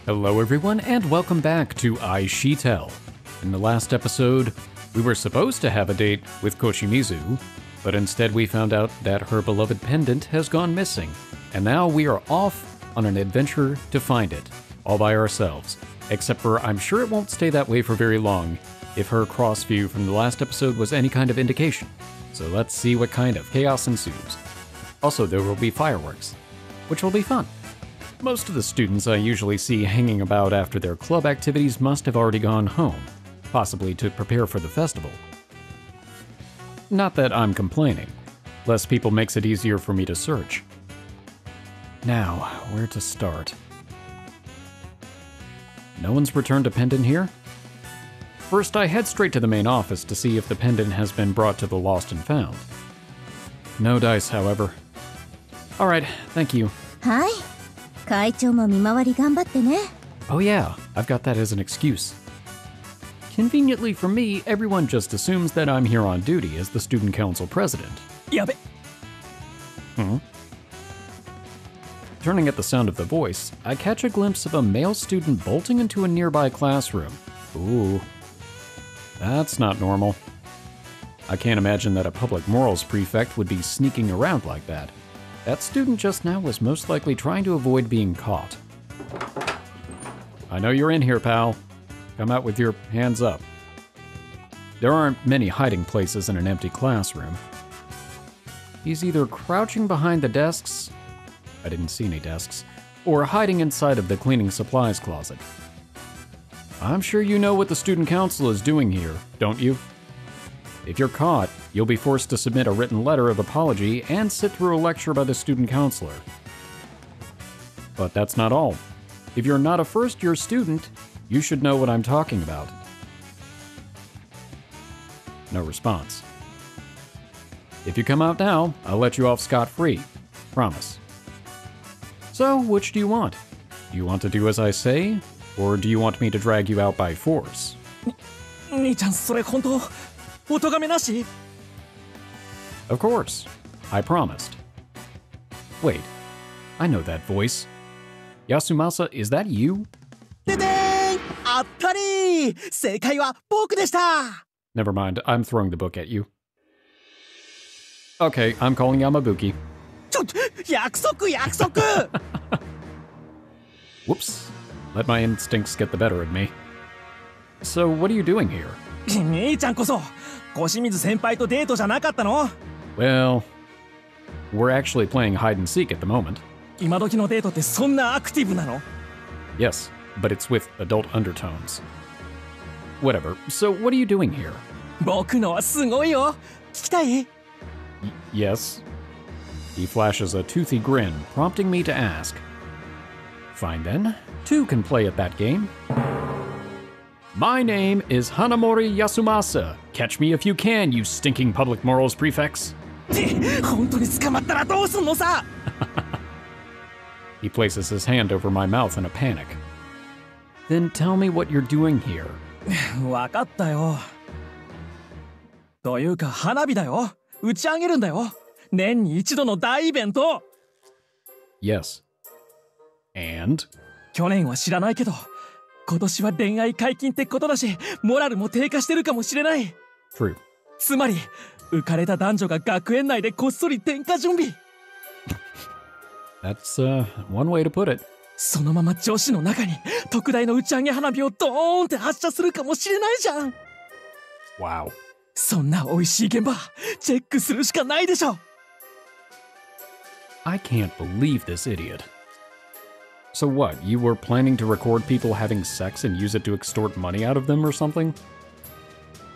Hello everyone and welcome back to IxSHE Tell. In the last episode, we were supposed to have a date with Koshimizu, but instead we found out that her beloved pendant has gone missing, and now we are off on an adventure to find it, all by ourselves. Except for I'm sure it won't stay that way for very long, if her cross view from the last episode was any kind of indication. So let's see what kind of chaos ensues. Also, there will be fireworks, which will be fun. Most of the students I usually see hanging about after their club activities must have already gone home, possibly to prepare for the festival. Not that I'm complaining. Less people makes it easier for me to search. Now, where to start? No one's returned a pendant here? First, I head straight to the main office to see if the pendant has been brought to the lost and found. No dice, however. Alright, thank you. Hi. 会長も見回り頑張ってね. Oh yeah, I've got that as an excuse. Conveniently for me, everyone just assumes that I'm here on duty as the student council president. Yabe. Turning at the sound of the voice, I catch a glimpse of a male student bolting into a nearby classroom. Ooh, that's not normal. I can't imagine that a public morals prefect would be sneaking around like that. That student just now was most likely trying to avoid being caught. I know you're in here, pal. Come out with your hands up. There aren't many hiding places in an empty classroom. He's either crouching behind the desks, I didn't see any desks, or hiding inside of the cleaning supplies closet. I'm sure you know what the student council is doing here, don't you? If you're caught, you'll be forced to submit a written letter of apology and sit through a lecture by the student counselor. But that's not all. If you're not a first-year student, you should know what I'm talking about. No response. If you come out now, I'll let you off scot-free. Promise. So, which do you want? Do you want to do as I say, or do you want me to drag you out by force? 兄ちゃん、それ本当？お咎めなし？ Of course. I promised. Wait, I know that voice. Yasumasa, is that you? ででーん！あったりー！正解は僕でした！ Never mind, I'm throwing the book at you. Okay, I'm calling Yamabuki. ちょっと、約束約束！ Whoops. Let my instincts get the better of me. So, what are you doing here? 兄ちゃんこそ、小清水先輩とデートじゃなかったの？ Well, we're actually playing hide and seek at the moment. 今時のデートってそんなアクティブなの？ Yes, but it's with adult undertones. Whatever, so what are you doing here? 僕のはすごいよ。聞きたい？ Yes. He flashes a toothy grin, prompting me to ask. Fine then, two can play at that game. My name is Hanamori Yasumasa. Catch me if you can, you stinking public morals prefects. 本当に捕まったらどうすんのさ？ He places his hand over my mouth in a panic. Then tell me what you're doing here. わかったよ。というか花火だよ。打ち上げるんだよ。年に一度の大イベント。 Yes. And? 去年は知らないけど、今年は恋愛解禁ってことだし、モラルも低下してるかもしれない。 True. つまり、浮かれた男女が学園内でこっそり点火準備。That's, one way to put it. そのまま女子の中に特大の打ち上げ花火をドーンって発射するかもしれないじゃん。 Wow. そんな美味しい現場、チェックするしかないでしょ。 I can't believe this idiot. So what, you were planning to record people having sex and use it to extort money out of them or something?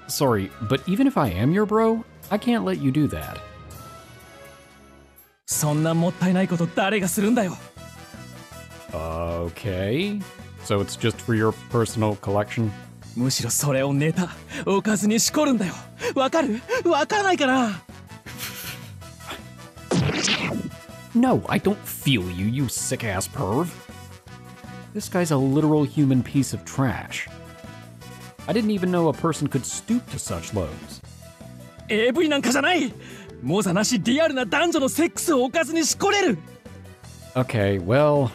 Sorry, but even if I am your bro, I can't let you do that. そんなもったいないこと誰がするんだよ。 Okay. So it's just for your personal collection? むしろそれをネタ、おかずにしこるんだよ。わかる？わかんないかな？ No, I don't feel you, you sick-ass perv. This guy's a literal human piece of trash. I didn't even know a person could stoop to such lows. AV なんかじゃない。モザなしリアルな男女のセックスをおかずにしこれる。 Okay, well,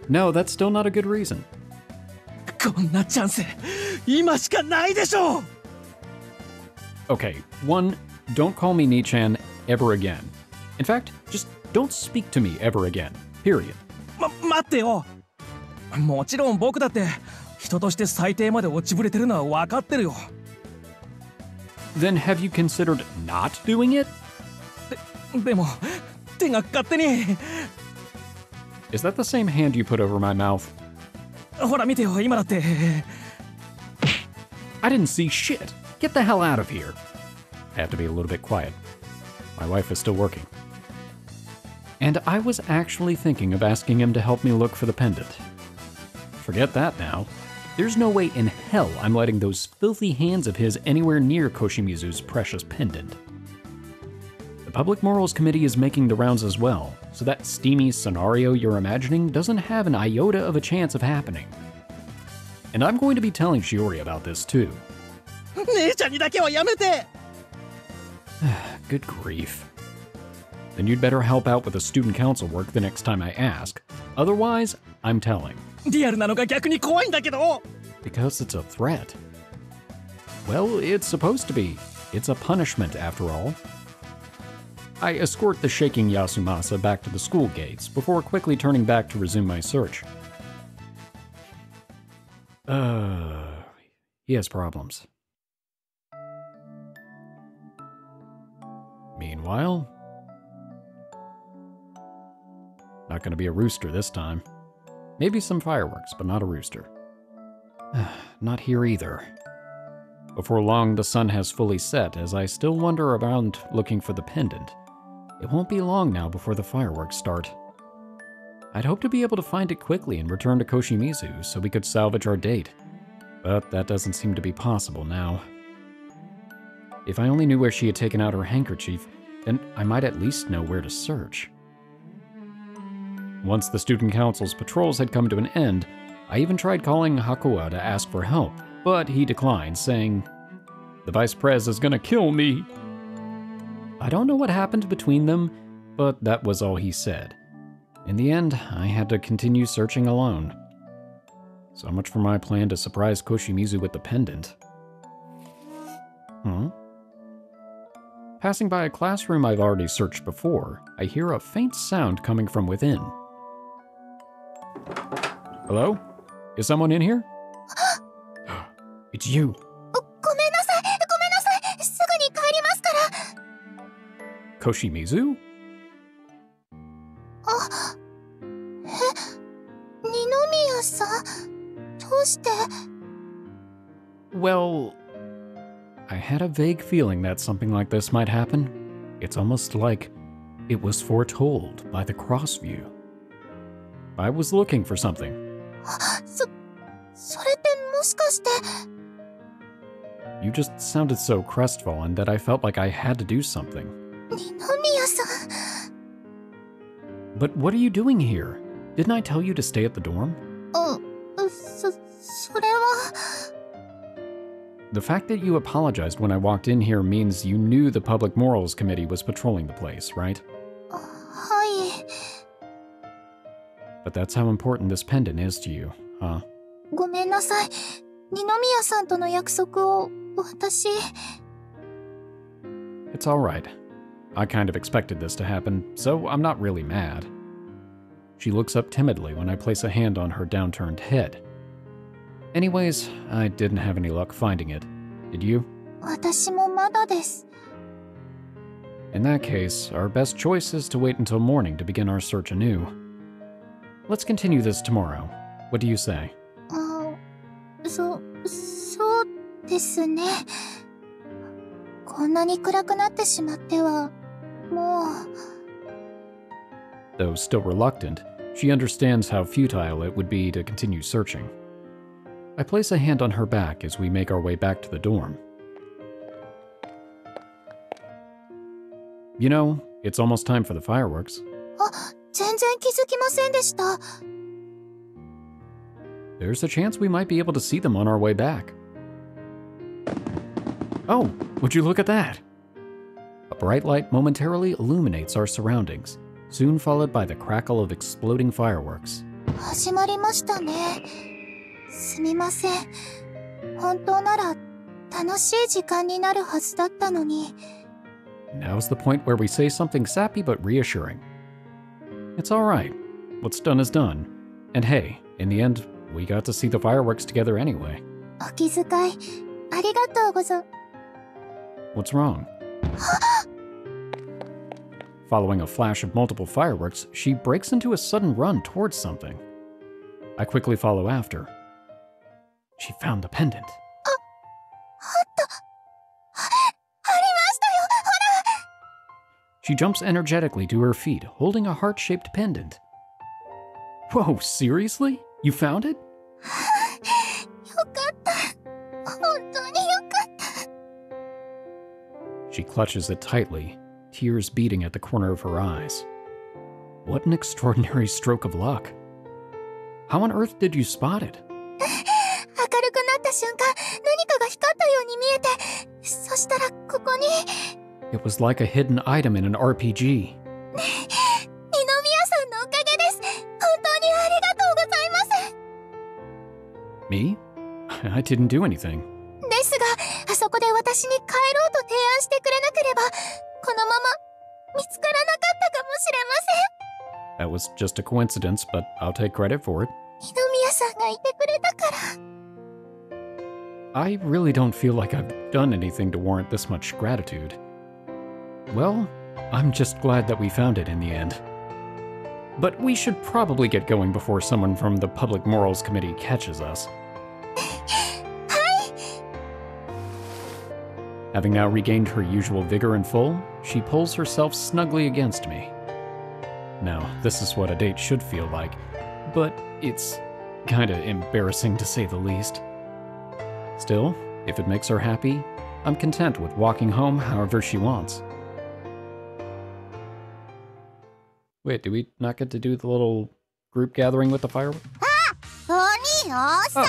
No, that's still not a good reason. こんなチャンス今しかないでしょう。 Okay, one, don't call me Ni-chan ever again. In fact, just don't speak to me ever again. Period. 待ってよ。もちろん僕だって人として最低まで落ちぶれてるのは分かってるよ。 Then have you considered not doing it? でも手が勝手に。 Is that the same hand you put over my mouth? ほら見てよ、今だって。 I didn't see shit. Get the hell out of here. I have to be a little bit quiet. My wife is still working. And I was actually thinking of asking him to help me look for the pendant. Forget that now. There's no way in hell I'm letting those filthy hands of his anywhere near Koshimizu's precious pendant. The Public Morals Committee is making the rounds as well, so that steamy scenario you're imagining doesn't have an iota of a chance of happening. And I'm going to be telling Shiori about this too. 姉ちゃんにだけはやめて。 Good grief. Then you'd better help out with the student council work the next time I ask. Otherwise, I'm telling. リアルなのが逆に怖いんだけど。 Because it's a threat. Well, it's supposed to be. It's a punishment, after all. I escort the shaking Yasumasa back to the school gates before quickly turning back to resume my search. He has problems. Meanwhile, not gonna be a rooster this time. Maybe some fireworks, but not a rooster. Not here either. Before long, the sun has fully set as I still wander around looking for the pendant. It won't be long now before the fireworks start. I'd hoped to be able to find it quickly and return to Koshimizu so we could salvage our date, but that doesn't seem to be possible now. If I only knew where she had taken out her handkerchief, then I might at least know where to search. Once the student council's patrols had come to an end, I even tried calling Hakuwa to ask for help, but he declined, saying, "The vice prez is gonna kill me." I don't know what happened between them, but that was all he said. In the end, I had to continue searching alone. So much for my plan to surprise Koshimizu with the pendant. Passing by a classroom I've already searched before, I hear a faint sound coming from within. Hello? Is someone in here? It's you. ごめんなさい、ごめんなさい。すぐに帰りますから。 Koshimizu? 二宮さん、どうして？ Well, I had a vague feeling that something like this might happen. It's almost like it was foretold by the cross-view. I was looking for something. それってもしかして。 You just sounded so crestfallen that I felt like I had to do something. 二宮さん。 But what are you doing here? Didn't I tell you to stay at the dorm? それは。 The fact that you apologized when I walked in here means you knew the Public Morals Committee was patrolling the place, right? はい。 But that's how important this pendant is to you, huh? ごめんなさい。二宮さんとの約束を私。 It's alright. I kind of expected this to happen, so I'm not really mad. She looks up timidly when I place a hand on her downturned head. Anyways, I didn't have any luck finding it. Did you? 私もまだです。 In that case, our best choice is to wait until morning to begin our search anew. Let's continue this tomorrow. What do you say? そうですね。こんなに暗くなってしまっては、もう。 Though still reluctant, she understands how futile it would be to continue searching. I place a hand on her back as we make our way back to the dorm. You know, it's almost time for the fireworks. 全然気づきませんでした。 There's a chance we might be able to see them on our way back. Oh, would you look at that? A bright light momentarily illuminates our surroundings, soon followed by the crackle of exploding fireworks. 始まりましたね。すみません。本当なら楽しい時間になるはずだったのに。Now's the point where we say something sappy but reassuring. It's alright. What's done is done. And hey, in the end, we got to see the fireworks together anyway. お気遣い、ありがとうござ。What's wrong? Following a flash of multiple fireworks, she breaks into a sudden run towards something. I quickly follow after. She found the pendant. あったありましたよほら She jumps energetically to her feet, holding a heart-shaped pendant. Whoa, seriously? You found it? よかった本当によかった She clutches it tightly, tears beating at the corner of her eyes. What an extraordinary stroke of luck. How on earth did you spot it? 明るくなった瞬間何かが光ったように見えてそしたらここに It was like a hidden item in an RPG. 二宮さんのおかげです本当にありがとうございます Me? I didn't do anything. ですがあそこで私に帰ろうと提案してくれなければこのまま見つからなかったかもしれません That was just a coincidence, but I'll take credit for it. 二宮さんがいてくれたから I really don't feel like I've done anything to warrant this much gratitude. Well, I'm just glad that we found it in the end. But we should probably get going before someone from the Public Morals Committee catches us. Having now regained her usual vigor and full, she pulls herself snugly against me. Now, this is what a date should feel like, but it's kinda embarrassing to say the least. Still, if it makes her happy, I'm content with walking home however she wants. Wait, do we not get to do the little group gathering with the fireworks? 鬼遅い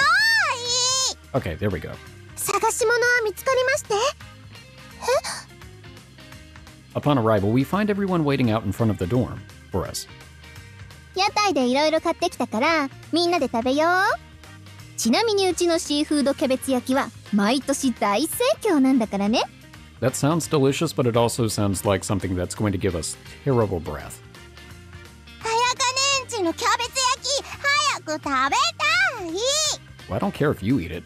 Okay, there we go. 探し物は見つかりまして Upon arrival, we find everyone waiting out in front of the dorm for us. 屋台でいろいろ買ってきたからみんなで食べようちなみにうちのシーフードキャベツ焼きは毎年大盛況なんだからね That sounds delicious, but it also sounds like something that's going to give us terrible breath. 早川ねんちのキャベツ焼き早く食べたい Well, I don't care if you eat it.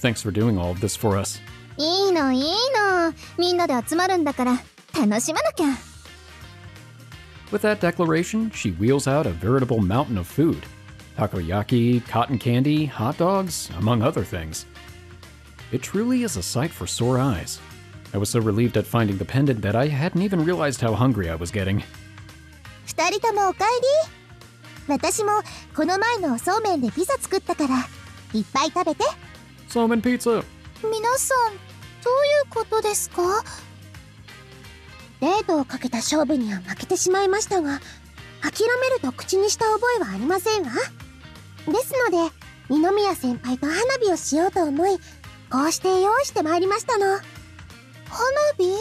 Thanks for doing all of this for us. いいのいいのみんなで集まるんだから楽しまなきゃ With that declaration, she wheels out a veritable mountain of food. Takoyaki, cotton candy, hot dogs, among other things. It truly is a sight for sore eyes. I was so relieved at finding the pendant that I hadn't even realized how hungry I was getting. 二人ともおかえり私もこの前のそうめんでピザ作ったからいっぱい食べて Salmon pizza! 皆さんどういうことですかデートをかけた勝負には負けてしまいましたが諦めると口にした覚えはありませんわですので二宮先輩と花火をしようと思いこうして用意してまいりましたの花火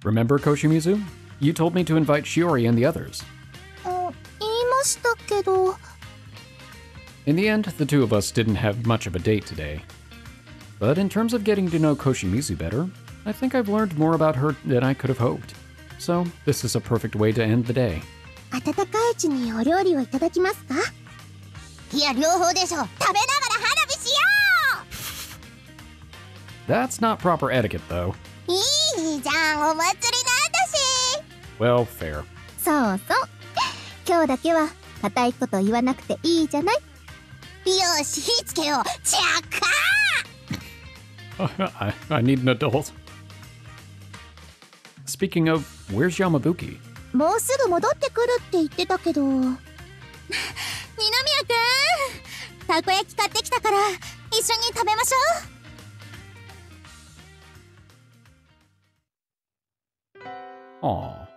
Remember, Koshimizu? You told me to invite Shiori and the others. 言いましたけど In the end, the two of us didn't have much of a date today. But in terms of getting to know Koshimizu better, I think I've learned more about her than I could have hoped. So, this is a perfect way to end the day. 温かいうちにお料理をいただきますかいや両方でしょ食べながら花火しよ That's not proper etiquette, though. ういいじゃんお祭りなんだし Well, fair. そうそう今日だけは固いこと言わなくていいじゃないよし火つけようチャッカー I need an adult. Speaking of, where's Yamabuki? もうすぐ戻ってくるって言ってたけど二宮くんたこ焼き買ってきたから一緒に食べましょう Aw.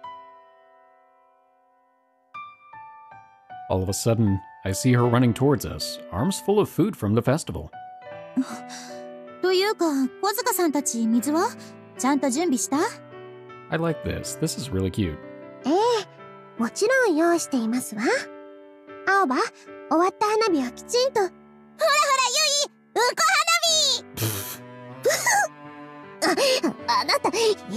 All of a sudden, I see her running towards us, arms full of food from the festival. というか小塚さんたち水はちゃんと準備した I like this. This is really cute. ええもちろん用意していますわ。青葉、終わった花火はきちんと。ほらほら、ゆい、あなた、い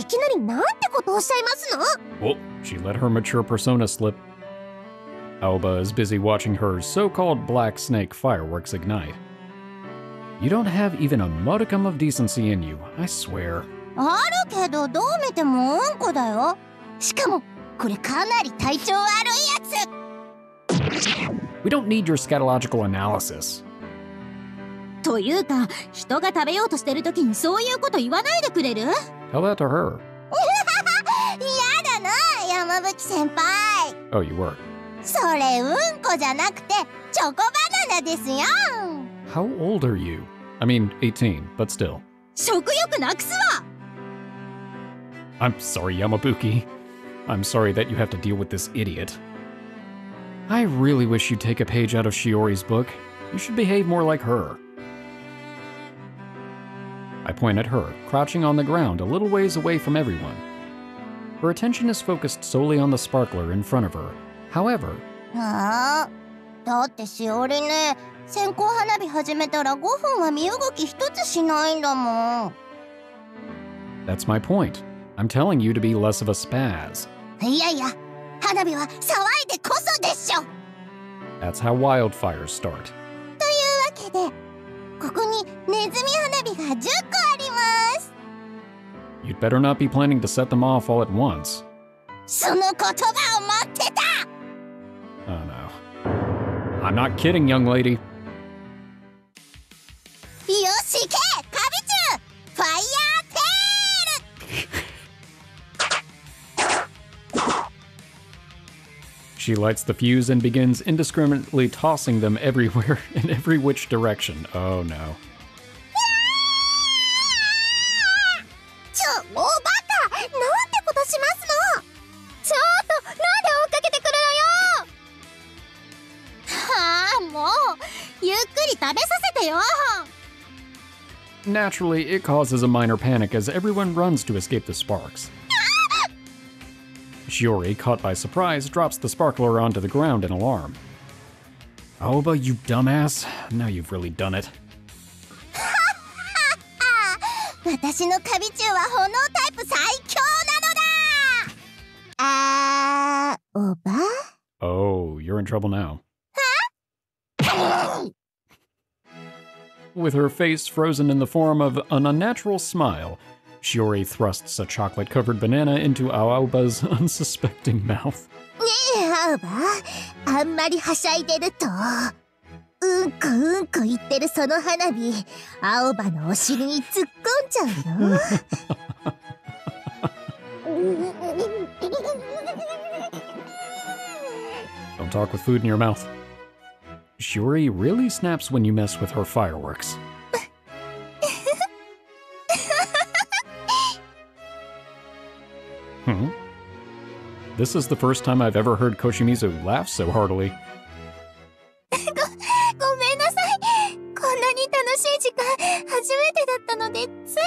きなりなんてことをおっしゃいますの? Oh, she let her mature persona slip. Aoba is busy watching her so-called black snake fireworks ignite. You don't have even a modicum of decency in you, I swear. あるけど、どう見てもうんこだよ。しかも、これかなり体調悪いやつ。We don't need your scatological analysis. というか、人が食べようとしてる時にそういうこと言わないでくれる? Tell that to her. やだな、山吹先輩。Oh, you were. それうんこじゃなくてチョコバナナですよ。 How old are you? I mean, 18, but still. 食欲なくすわ。 I'm sorry, Yamabuki. I'm sorry that you have to deal with this idiot. I really wish you'd take a page out of Shiori's book. You should behave more like her. I point at her, crouching on the ground a little ways away from everyone. Her attention is focused solely on the sparkler in front of her. However... だってしおりね、線香花火始めたら5分は身動き一つしないんだもん。 That's my point. I'm telling you to be less of a spaz. いやいや、花火は騒いでこそでしょ。 That's how wildfires start. というわけで、ここにネズミ花火が10個あります。 You'd better not be planning to set them off all at once. その言葉を待ってた。 Oh no. I'm not kidding, young lady. よし、行け、カビチュウ、ファイヤーテール。 She lights the fuse and begins indiscriminately tossing them everywhere in every which direction. Oh no. おバカ、なんてことしますの。ちょっと、なんで追っかけてくるのよ。はあ、もう、ゆっくり食べさせてよ。 Naturally, it causes a minor panic as everyone runs to escape the sparks. Shiori, caught by surprise, drops the sparkler onto the ground in alarm. Aoba, you dumbass. Now you've really done it. 私のカビチュウは炎タイプ最強なのだ。おば? Oh, you're in trouble now. With her face frozen in the form of an unnatural smile, Shiori thrusts a chocolate-covered banana into Aoba's unsuspecting mouth. ねえ、青葉、あんまりはしゃいでると、うんこ言ってるその花火、青葉のお尻に突っ込んじゃうよ。Don't talk with food in your mouth. Shiori really snaps when you mess with her fireworks. This is the first time I've ever heard Koshimizu laugh so heartily. ごめんなさい。こんなに楽しい時間、初めてだったので、つい。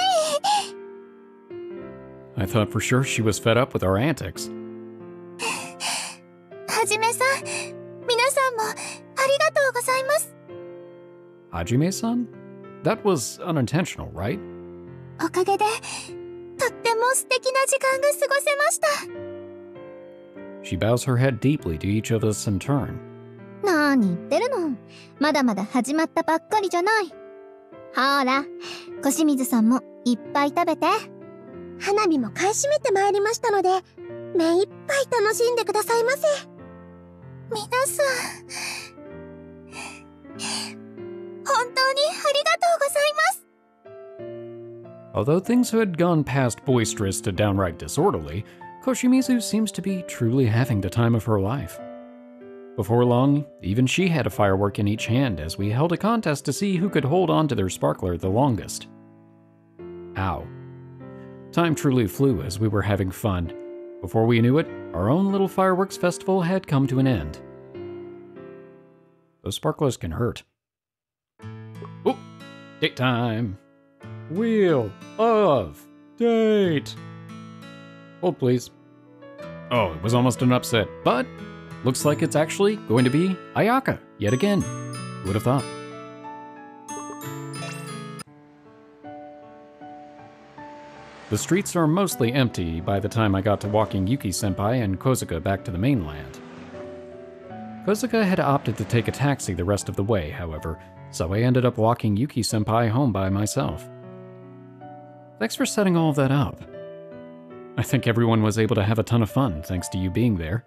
I thought for sure she was fed up with our antics. はじめさん、皆さんもありがとうございます。 Hajime-san? That was unintentional, right? おかげで、とっても素敵な時間が過ごせました。 She bows her head deeply to each of us in turn. 何言ってるの。まだまだ始まったばっかりじゃない。ほら、小清水さんもいっぱい食べて。花火も買い占めてまいりましたので、目いっぱい楽しんでくださいませ。皆さん、本当にありがとうございます。 Although things had gone past boisterous to downright disorderly, Koshimizu seems to be truly having the time of her life. Before long, even she had a firework in each hand as we held a contest to see who could hold on to their sparkler the longest. Ow. Time truly flew as we were having fun. Before we knew it, our own little fireworks festival had come to an end. Those sparklers can hurt. Oh, date time. Wheel of Date. Hold, please. Oh, it was almost an upset, but looks like it's actually going to be Ayaka yet again. Who would have thought? The streets are mostly empty by the time I got to walking Yuki-senpai and Kozuka back to the mainland. Kozuka had opted to take a taxi the rest of the way, however, so I ended up walking Yuki-senpai home by myself. Thanks for setting all of that up. I think everyone was able to have a ton of fun thanks to you being there.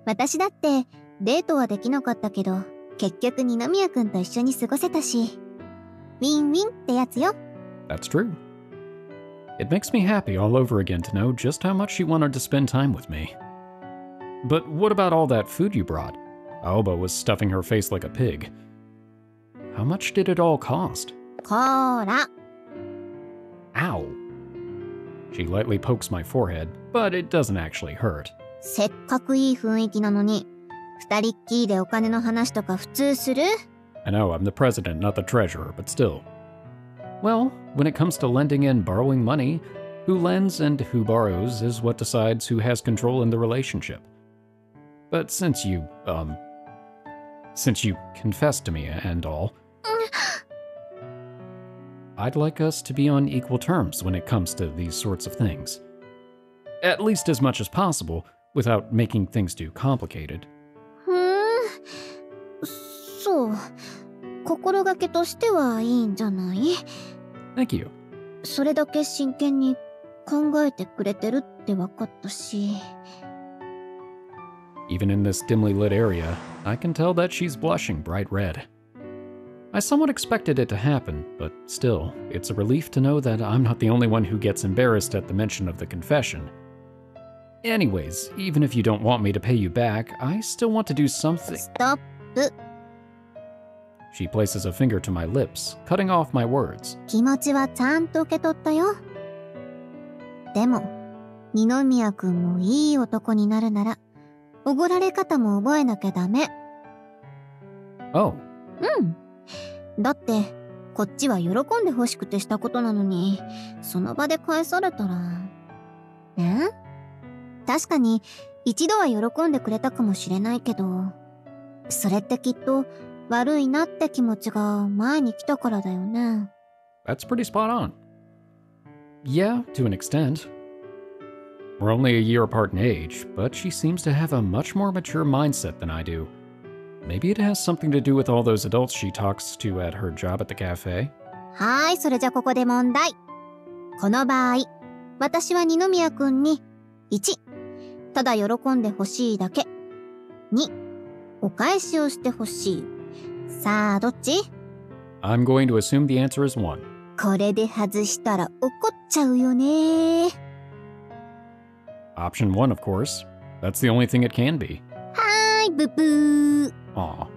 私だってデートはできなかったけど、結局二宮くんと一緒に過ごせたし、ウィンウィンってやつよ。That's true. It makes me happy all over again to know just how much she wanted to spend time with me. But what about all that food you brought? Aoba was stuffing her face like a pig. How much did it all cost? こーら。Ow. She lightly pokes my forehead, but it doesn't actually hurt. せっかくいい雰囲気なのに、二人っきりでお金の話とか普通する？ I know I'm the president, not the treasurer, but still. Well, when it comes to lending and borrowing money, who lends and who borrows is what decides who has control in the relationship. But since you confessed to me and all, I'd like us to be on equal terms when it comes to these sorts of things. At least as much as possible, without making things too complicated. そう。心がけとしてはいいんじゃない？ Thank you. それだけ真剣に考えてくれてるって分かったし。Even in this dimly lit area, I can tell that she's blushing bright red. I somewhat expected it to happen, but still, it's a relief to know that I'm not the only one who gets embarrassed at the mention of the confession. Anyways, even if you don't want me to pay you back, I still want to do something. Stop. She places a finger to my lips, cutting off my words. 気持ちはちゃんと受け取ったよ。でも、二宮くんもいい男になるなら、おごられ方も覚えなきゃダメ。Oh. うん。だって、こっちは喜んで欲しくてしたことなのに、その場で返されたら。ね？確かに、一度は喜んでくれたかもしれないけど、それってきっと、悪いなって気持ちが前に来たからだよね。That's pretty spot on. Yeah, to an extent. We're only a year apart in age, but she seems to have a much more mature mindset than I do. Maybe it has something to do with all those adults she talks to at her job at the cafe. はい、それじゃここで問題。この場合、私は二宮くんに、1、ただ喜んでほしいだけ。2、お返しをしてほしい。さあ、どっち？ I'm going to assume the answer is 1. これで外したら怒っちゃうよね。Option 1, of course. That's the only thing it can be. はーい、ブブー。Aw.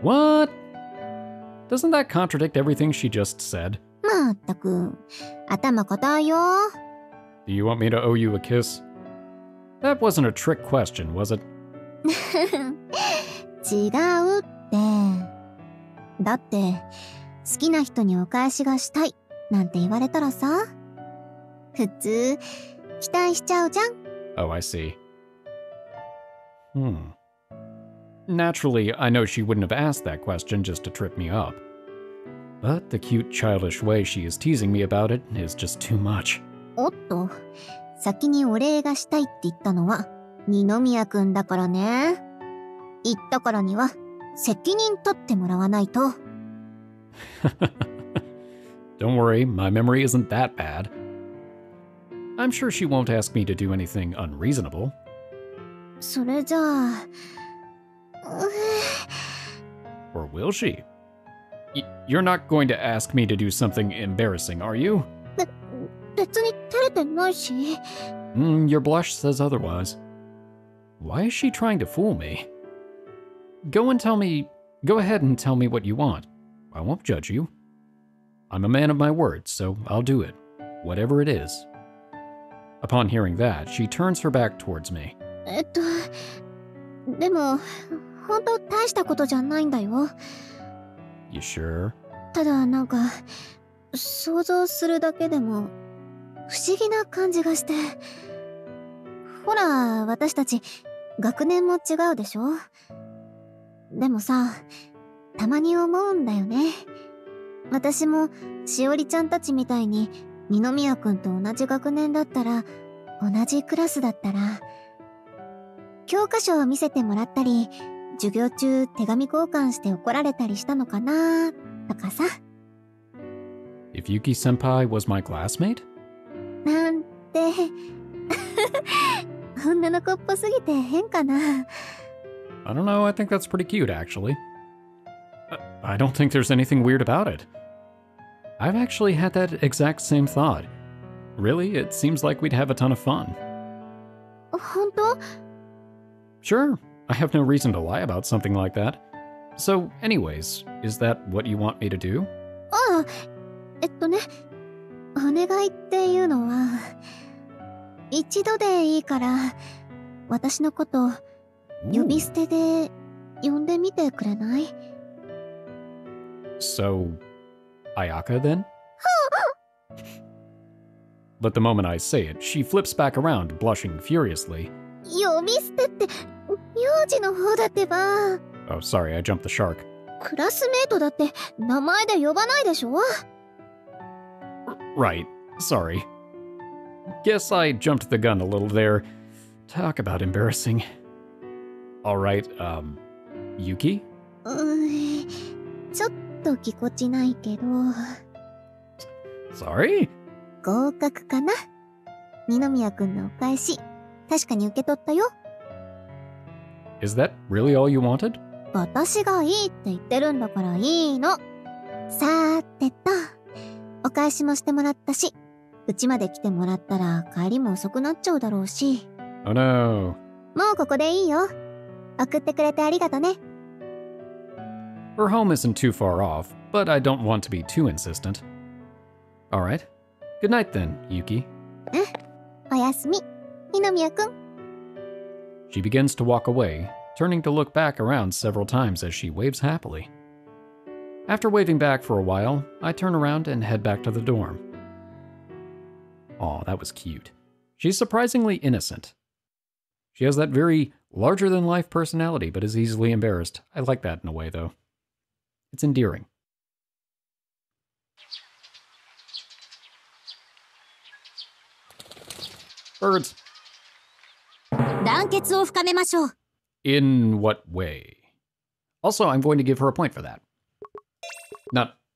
What? Doesn't that contradict everything she just said? まったく、頭固いよ。Do you want me to owe you a kiss? That wasn't a trick question, was it? 違うって。だって、好きな人にお返しがしたいなんて言われたらさ、普通、期待しちゃうじゃん。Oh, I see. Naturally, I know she wouldn't have asked that question just to trip me up. But the cute, childish way she is teasing me about it is just too much. おっと、先にお礼がしたいって言ったのは二宮くんだからね。言ったからには責任取ってもらわないと。Don't worry, my memory isn't that bad. I'm sure she won't ask me to do anything unreasonable. それじゃあ、Or will she? You're not going to ask me to do something embarrassing, are you? 別に照れてないし。Your blush says otherwise. Why is she trying to fool me? Go ahead and tell me what you want. I won't judge you. I'm a man of my word, so I'll do it, whatever it is. Upon hearing that, she turns her back towards me. でも、本当大したことじゃないんだよ。You sure? ただなんか、想像するだけでも、不思議な感じがして、ほら、私たち、学年も違うでしょ？でもさ、たまに思うんだよね。私も、しおりちゃんたちみたいに、二宮くんと同じ学年だったら、同じクラスだったら、教科書を見せてもらったり、授業中手紙交換して怒られたりしたのかなとかさ。If Yuki senpai was my classmate? なんて女の子っぽすぎて変かな。 I don't know, I think that's pretty cute, actually. I don't think there's anything weird about it. I've actually had that exact same thought. Really, it seems like we'd have a ton of fun. 本当？ Sure, I have no reason to lie about something like that. So, anyways, is that what you want me to do? ああ、お願いっていうのは、一度でいいから、私のこと、呼び捨てで呼んでみてくれない？ So, Ayaka then? But the moment I say it, she flips back around, blushing furiously. 呼び捨てって、名字の方だってば。 Oh, sorry, I jumped the shark. クラスメートだって名前で呼ばないでしょ？ Right, sorry. Guess I jumped the gun a little there. Talk about embarrassing. Alright, Yuki? ちょっとぎこちないけど。Sorry? 合格かな？二宮くんのお返し、確かに受け取ったよ。Is that really all you wanted? 私がいいって言ってるんだからいいの。さーてと、お返しもしてもらったし、家まで来てもらったら帰りも遅くなっちゃうだろうし。Oh no. もうここでいいよ。送ってくれてありがとね。Her home isn't too far off, but I don't want to be too insistent. Alright. Good night then, Yuki. おやすみ、二宮くん。She begins to walk away, turning to look back around several times as she waves happily. After waving back for a while, I turn around and head back to the dorm. Aw, that was cute. She's surprisingly innocent. She has that very larger-than-life personality, but is easily embarrassed. I like that in a way, though. It's endearing. Birds. 団結を深めましょう。 In what way? Also, I'm going to give her a point for that.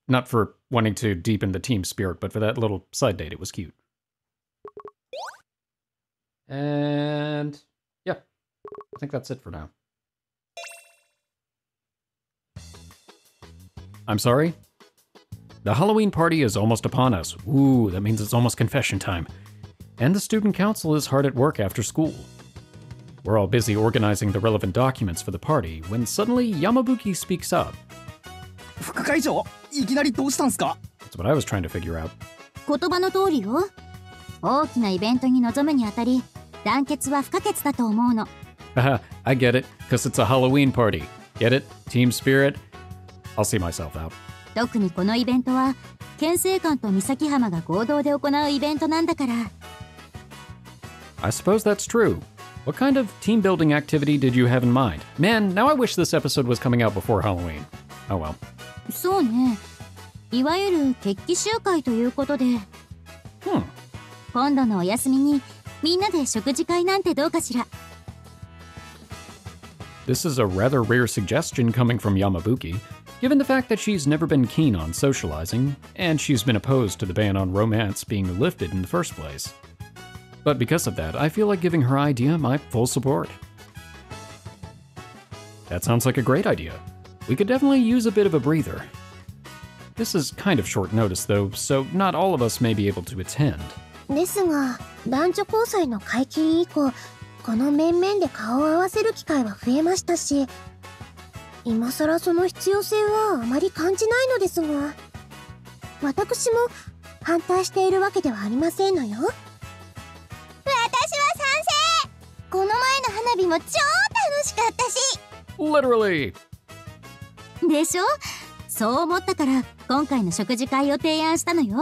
Not for wanting to deepen the team spirit, but for that little side date. It was cute. And yeah, I think that's it for now. I'm sorry? The Halloween party is almost upon us. Ooh, that means it's almost confession time. And the student council is hard at work after school. We're all busy organizing the relevant documents for the party when suddenly Yamabuki speaks up. 副会長、いきなりどうしたんすか？ That's what I was trying to figure out. 言葉の通りよ。大きなイベントに臨むにあたり、団結は不可欠だと思うの。Haha, I get it, because it's a Halloween party. Get it? Team spirit? I'll see myself out. 特にこのイベントは、県政官と三崎浜が合同で行うイベントなんだから。I suppose that's true. What kind of team building activity did you have in mind? Man, now I wish this episode was coming out before Halloween. Oh well. そうね。いわゆる決起集会ということで。今度のお休みにみんなで食事会なんてどうかしら。This is a rather rare suggestion coming from Yamabuki, given the fact that she's never been keen on socializing, and she's been opposed to the ban on romance being lifted in the first place. But because of that, I feel like giving her idea my full support. That sounds like a great idea. We could definitely use a bit of a breather. This is kind of short notice though, so not all of us may be able to attend. ですが、男女交際の解禁以降、この面々で顔を合わせる機会は増えましたし、今更その必要性はあまり感じないのですが、私も反対しているわけではありませんのよ。私は賛成！この前の花火も超楽しかったし。Literally! でしょ？そう思ったから今回の食事会を提案したのよ。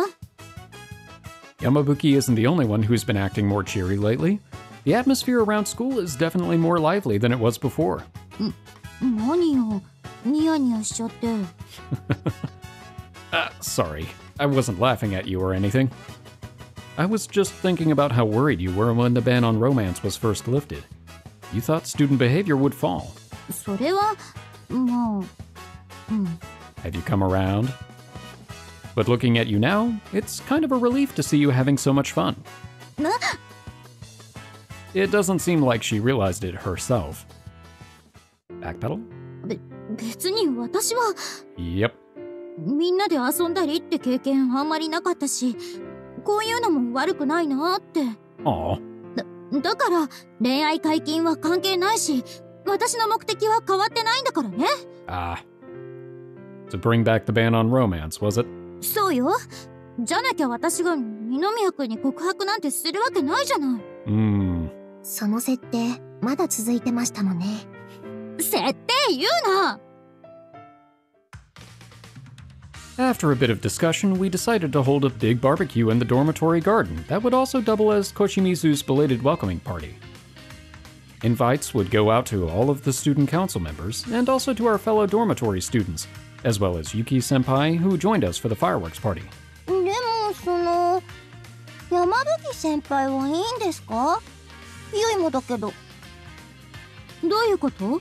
Yamabuki isn't the only one who's been acting more cheery lately. The atmosphere around school is definitely more lively than it was before. 何よ、ニヤニヤしちゃって。Sorry, I wasn't laughing at you or anything. I was just thinking about how worried you were when the ban on romance was first lifted. You thought student behavior would fall. それは、まあ、Have you come around? But looking at you now, it's kind of a relief to see you having so much fun. It doesn't seem like she realized it herself. Backpedal? 別に私は。Yep. みんなで遊んだりって経験あんまりなかったし、こういうのも悪くないなって。Aw. だから恋愛解禁は関係ないし、私の目的は変わってないんだからね。To bring back the ban on romance, was it? そうよ。じゃなきゃ私が二宮君に告白なんてするわけないじゃない。その設定まだ続いてましたもんね。設定言うな。After a bit of discussion, we decided to hold a big barbecue in the dormitory garden that would also double as Koshimizu's belated welcoming party. Invites would go out to all of the student council members and also to our fellow dormitory students, as well as Yuki-senpai, who joined us for the fireworks party. でも山吹先輩はいいんですか？ゆいもだけど。どういうこと？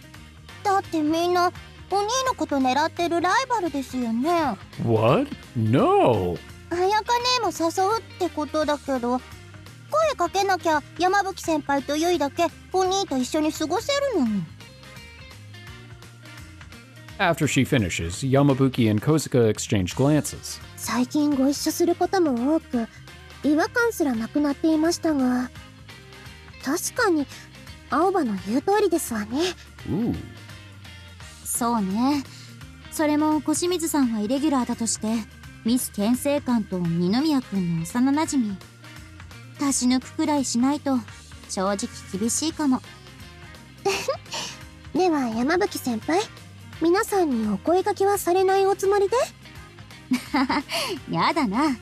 だってみんなお兄のこと狙ってるライバルですよね。What? No! 彩香姉も誘うってことだけど、声かけなきゃ山吹先輩とゆいだけお兄と一緒に過ごせるのに。After she finishes, Yamabuki and Kozuka exchange glances. 最近ご一緒することも多く、違和感すらなくなっていましたが、確かに青葉の言う通りですわね。そうね。それも小清水さんはイレギュラーだとして、ミス牽制官と二宮君の幼なじみ。出し抜くくらいしないと正直厳しいかも。では山吹先輩、皆さんにお声掛けはされないおつもりで？やだな。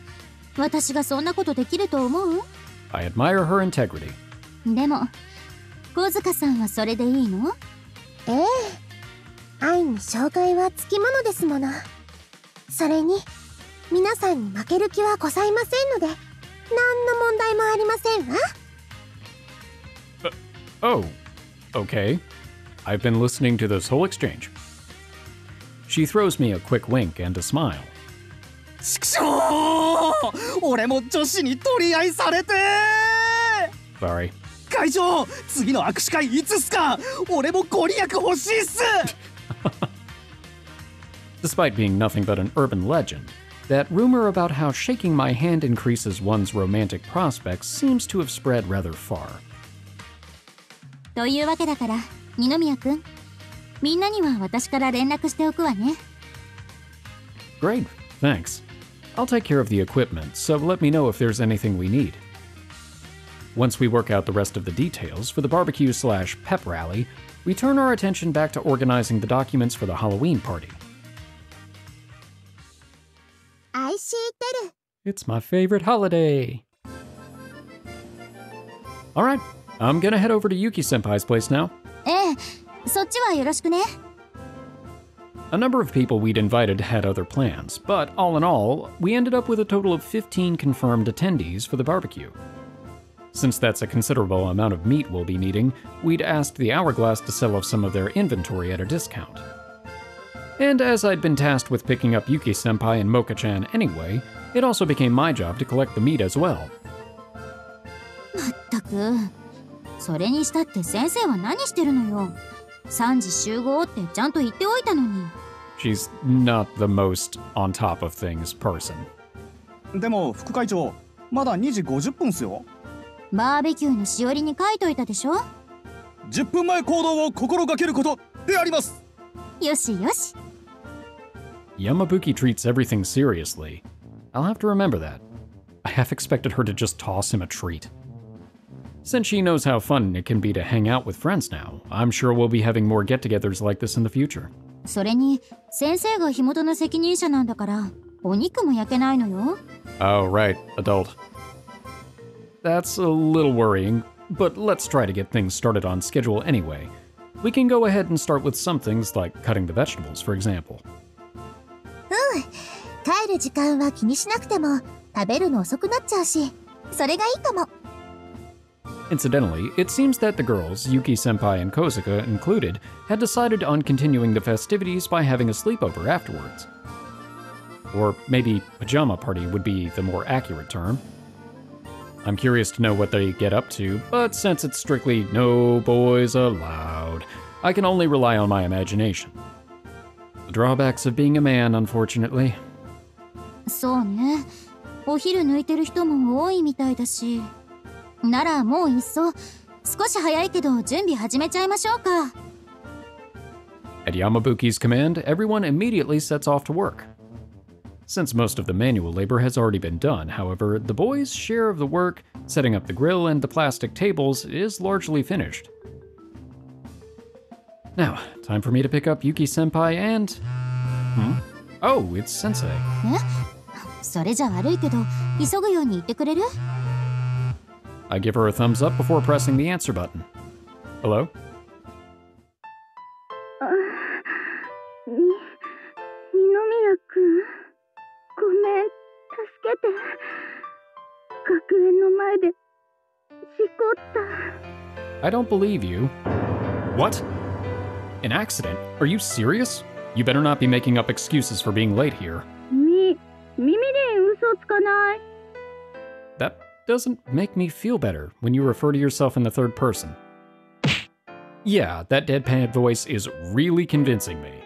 私がそんなことできると思う？ I admire her integrity. でも小塚さんはそれでいいの？ええ、愛に障害はつきものですもの。それに皆さんに負ける気はございませんので、何の問題もありませんわ。Oh, okay. I've been listening to this whole exchange. She throws me a quick wink and a smile. ちくしょう！俺も女子に取り合いされてー。 Sorry. 会長、次の握手会いつっすか？俺もご利益欲しいっす。Despite being nothing but an urban legend, that rumor about how shaking my hand increases one's romantic prospects seems to have spread rather far. というわけだから、二宮君、みんなには私から連絡しておくわね。Great, thanks. I'll take care of the equipment, so let me know if there's anything we need. Once we work out the rest of the details for the barbecue/pep rally, we turn our attention back to organizing the documents for the Halloween party. IxSHE Tell. It's my favorite holiday. Alright, I'm gonna head over to Yuki-senpai's place now. ええ、そっちはよろしくね。A number of people we'd invited had other plans, but all in all, we ended up with a total of 15 confirmed attendees for the barbecue. Since that's a considerable amount of meat we'll be needing, we'd asked the Hourglass to sell off some of their inventory at a discount. And as I'd been tasked with picking up Yuki-senpai and Mocha-chan anyway, it also became my job to collect the meat as well. まったく、それにしたって先生は何してるのよ。3時集合ってちゃんと言っておいたのに。She's not the most on top of things person. でも副会長、まだ2時50分っすよ。バーベキューのしおりに書いといたでしょ。10分前行動を心がけることであります。よしよし。Yamabuki treats everything seriously. I'll have to remember that. I half expected her to just toss him a treat. Since she knows how fun it can be to hang out with friends now, I'm sure we'll be having more get-togethers like this in the future. それに先生が火元の責任者なんだから、お肉も焼けないのよ。Oh, right, adult. That's a little worrying, but let's try to get things started on schedule anyway. We can go ahead and start with some things like cutting the vegetables, for example. 帰る時間は気にしなくても食べるの遅くなっちゃうし、それがいいかも。Incidentally, it seems that the girls, Yuki-senpai and Kozuka included, had decided on continuing the festivities by having a sleepover afterwards. Or maybe pajama party would be the more accurate term. I'm curious to know what they get up to, but since it's strictly no boys allowed, I can only rely on my imagination. The drawbacks of being a man, unfortunately. そうね。お昼抜いてる人も多いみたいだし。ならもういっそ、少し早いけど準備始めちゃいましょうか。At Yamabuki's command, everyone immediately sets off to work. Since most of the manual labor has already been done, however, the boys' share of the work, setting up the grill and the plastic tables, is largely finished. Now, time for me to pick up Yuki-senpai and... Oh, it's Sensei. それじゃ悪いけど、急ぐように言ってくれる？ I give her a thumbs up before pressing the answer button. Hello? 二宮くん、ごめん、助けて。学園の前で事故った。 I don't believe you. What? An accident? Are you serious? You better not be making up excuses for being late here. ミミリン嘘つかない。 That doesn't make me feel better when you refer to yourself in the third person. Yeah, that deadpan voice is really convincing me.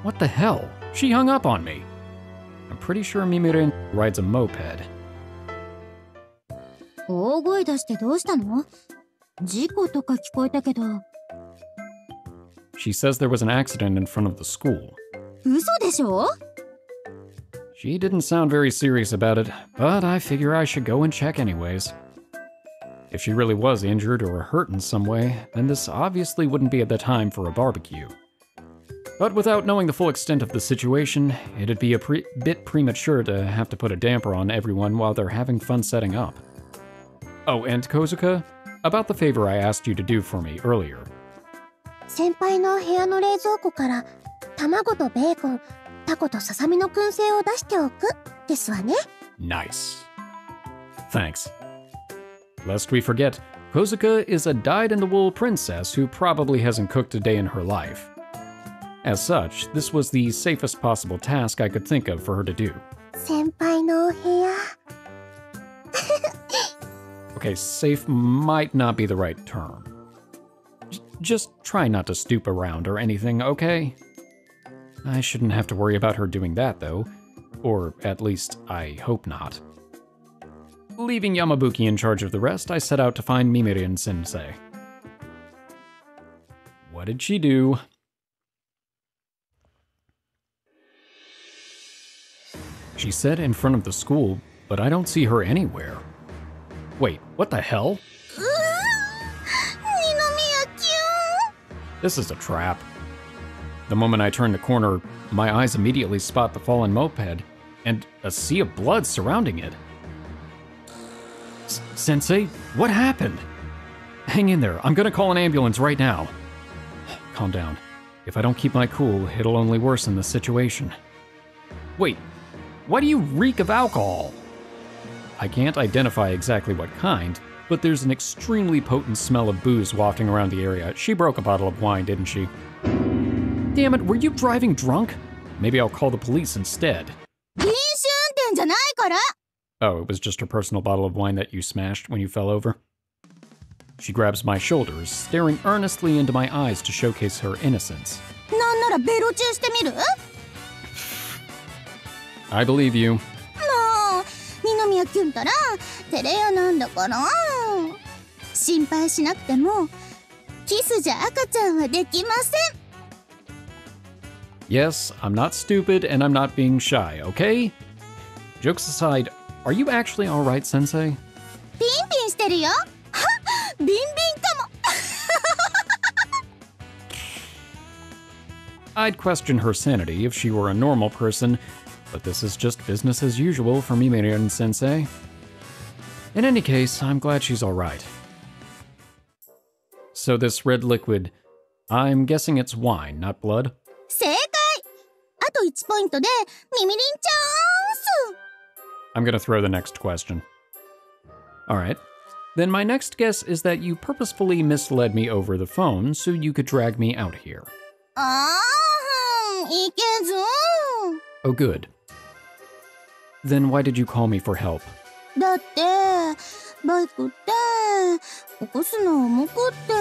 What the hell? She hung up on me. I'm pretty sure Mimirin rides a moped. 大声出してどうしたの？事故とか聞こえたけど。 She says there was an accident in front of the school. 嘘でしょ？ She didn't sound very serious about it, but I figure I should go and check anyways. If she really was injured or hurt in some way, then this obviously wouldn't be the time for a barbecue. But without knowing the full extent of the situation, it'd be a bit premature to have to put a damper on everyone while they're having fun setting up. Oh, and Kozuka, about the favor I asked you to do for me earlier. 先輩の部屋の冷蔵庫から卵とベーコン、タコとささみの燻製を出しておくですわね。 Nice. Thanks. Lest we forget, Kozuka is a dyed-in-the-wool princess who probably hasn't cooked a day in her life. As such, this was the safest possible task I could think of for her to do. 先輩のお部屋。Okay, safe might not be the right term. Just try not to stoop around or anything, okay? I shouldn't have to worry about her doing that, though. Or at least, I hope not. Leaving Yamabuki in charge of the rest, I set out to find Mimirin-sensei. What did she do? She said in front of the school, but I don't see her anywhere. Wait, what the hell? This is a trap. The moment I turn the corner, my eyes immediately spot the fallen moped, and a sea of blood surrounding it. Sensei, what happened? Hang in there, I'm gonna call an ambulance right now. Calm down. If I don't keep my cool, it'll only worsen the situation. Wait, why do you reek of alcohol? I can't identify exactly what kind, but there's an extremely potent smell of booze wafting around the area. She broke a bottle of wine, didn't she? Damn it, were you driving drunk? Maybe I'll call the police instead. 飲酒運転じゃないから。 Oh, it was just her personal bottle of wine that you smashed when you fell over? She grabs my shoulders, staring earnestly into my eyes to showcase her innocence. なんならベロチューしてみる？ I believe you. もう、二宮キュンたら照れ屋なんだから。心配しなくても、キスじゃ赤ちゃんはできません。 Yes, I'm not stupid and I'm not being shy, okay? Jokes aside, are you actually alright, Sensei? ピンピンしてるよ。ビンビンかも。I'd question her sanity if she were a normal person, but this is just business as usual for Mimirin-sensei. In any case, I'm glad she's alright. So this red liquid, I'm guessing it's wine, not blood? 正解。あと1ポイントでミミリンチャンス。 I'm gonna throw the next question. Alright. Then my next guess is that you purposefully misled me over the phone so you could drag me out here. いけず。 Oh, good. Then why did you call me for help? だってバイクって起こすの重くって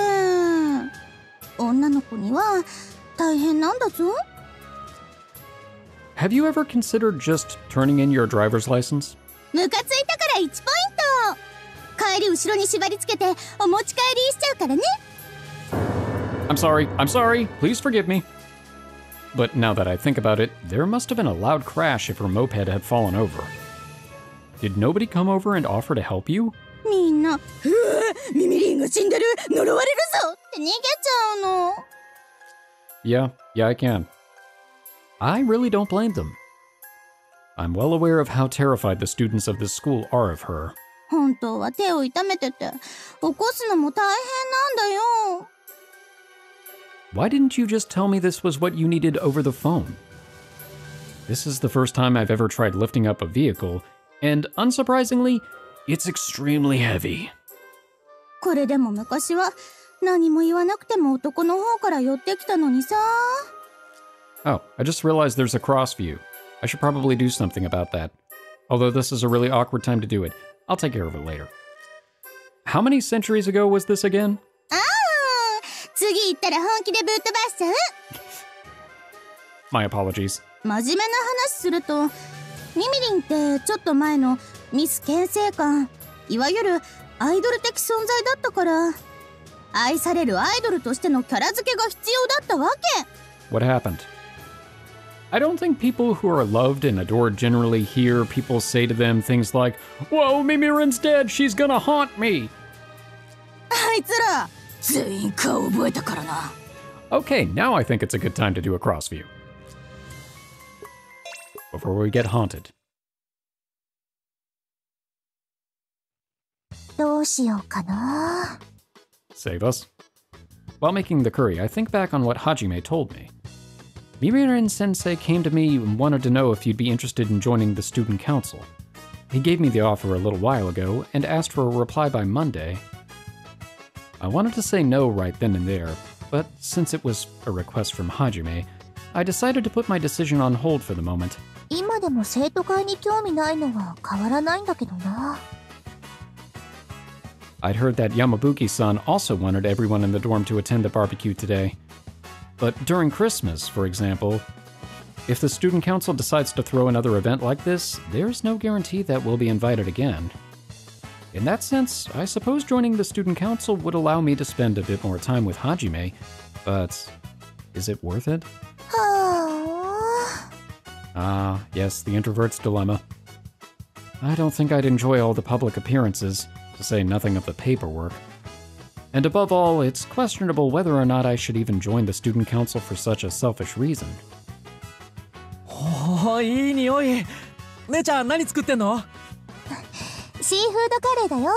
女の子には大変なんだぞ。 Have you ever considered just turning in your driver's license? ムカついたから1ポイント。帰り後ろに縛り付けてお持ち帰りしちゃうからね。 I'm sorry, please forgive me. But now that I think about it, there must have been a loud crash if her moped had fallen over. Did nobody come over and offer to help you? みんな、うわ、ミミリンが死んでる、呪われるぞって逃げちゃうの。 Yeah, I can. I really don't blame them. I'm well aware of how terrified the students of this school are of her. 本当は手を痛めてて、起こすのも大変なんだよ。 Why didn't you just tell me this was what you needed over the phone? This is the first time I've ever tried lifting up a vehicle, and unsurprisingly, it's extremely heavy. これでも昔は何も言わなくても男の方から寄ってきたのにさ。 Oh, I just realized there's a cross view. I should probably do something about that. Although this is a really awkward time to do it. I'll take care of it later. How many centuries ago was this again? 次行ったら本気でぶっ飛ばしちゃう。 My apologies. 真面目な話すると、ミミリンってちょっと前のミス牽制官、いわゆるアイドル的存在だったから、愛されるアイドルとしてのキャラ付けが必要だったわけ。 What happened? I don't think people who are loved and adored generally hear people say to them things like, "Whoa, Mimirin's dead, she's gonna haunt me." あいつら、全員顔覚えたからな。 Okay, now I think it's a good time to do a cross view. Before we get haunted. どうしようかな。 Save us. While making the curry, I think back on what Hajime told me. Mimirin-sensei came to me and wanted to know if you'd be interested in joining the student council. He gave me the offer a little while ago and asked for a reply by Monday. I wanted to say no right then and there, but since it was a request from Hajime, I decided to put my decision on hold for the moment. 今でも生徒会に興味ないのは変わらないんだけどな。 I'd heard that Yamabuki-san also wanted everyone in the dorm to attend the barbecue today. But during Christmas, for example, if the student council decides to throw another event like this, there's no guarantee that we'll be invited again. In that sense, I suppose joining the student council would allow me to spend a bit more time with Hajime, but is it worth it? Ah, yes, the introvert's dilemma. I don't think I'd enjoy all the public appearances, to say nothing of the paperwork. And above all, it's questionable whether or not I should even join the student council for such a selfish reason. おー、いい匂い。姉ちゃん何作ってんの？シーフードカレーだよ。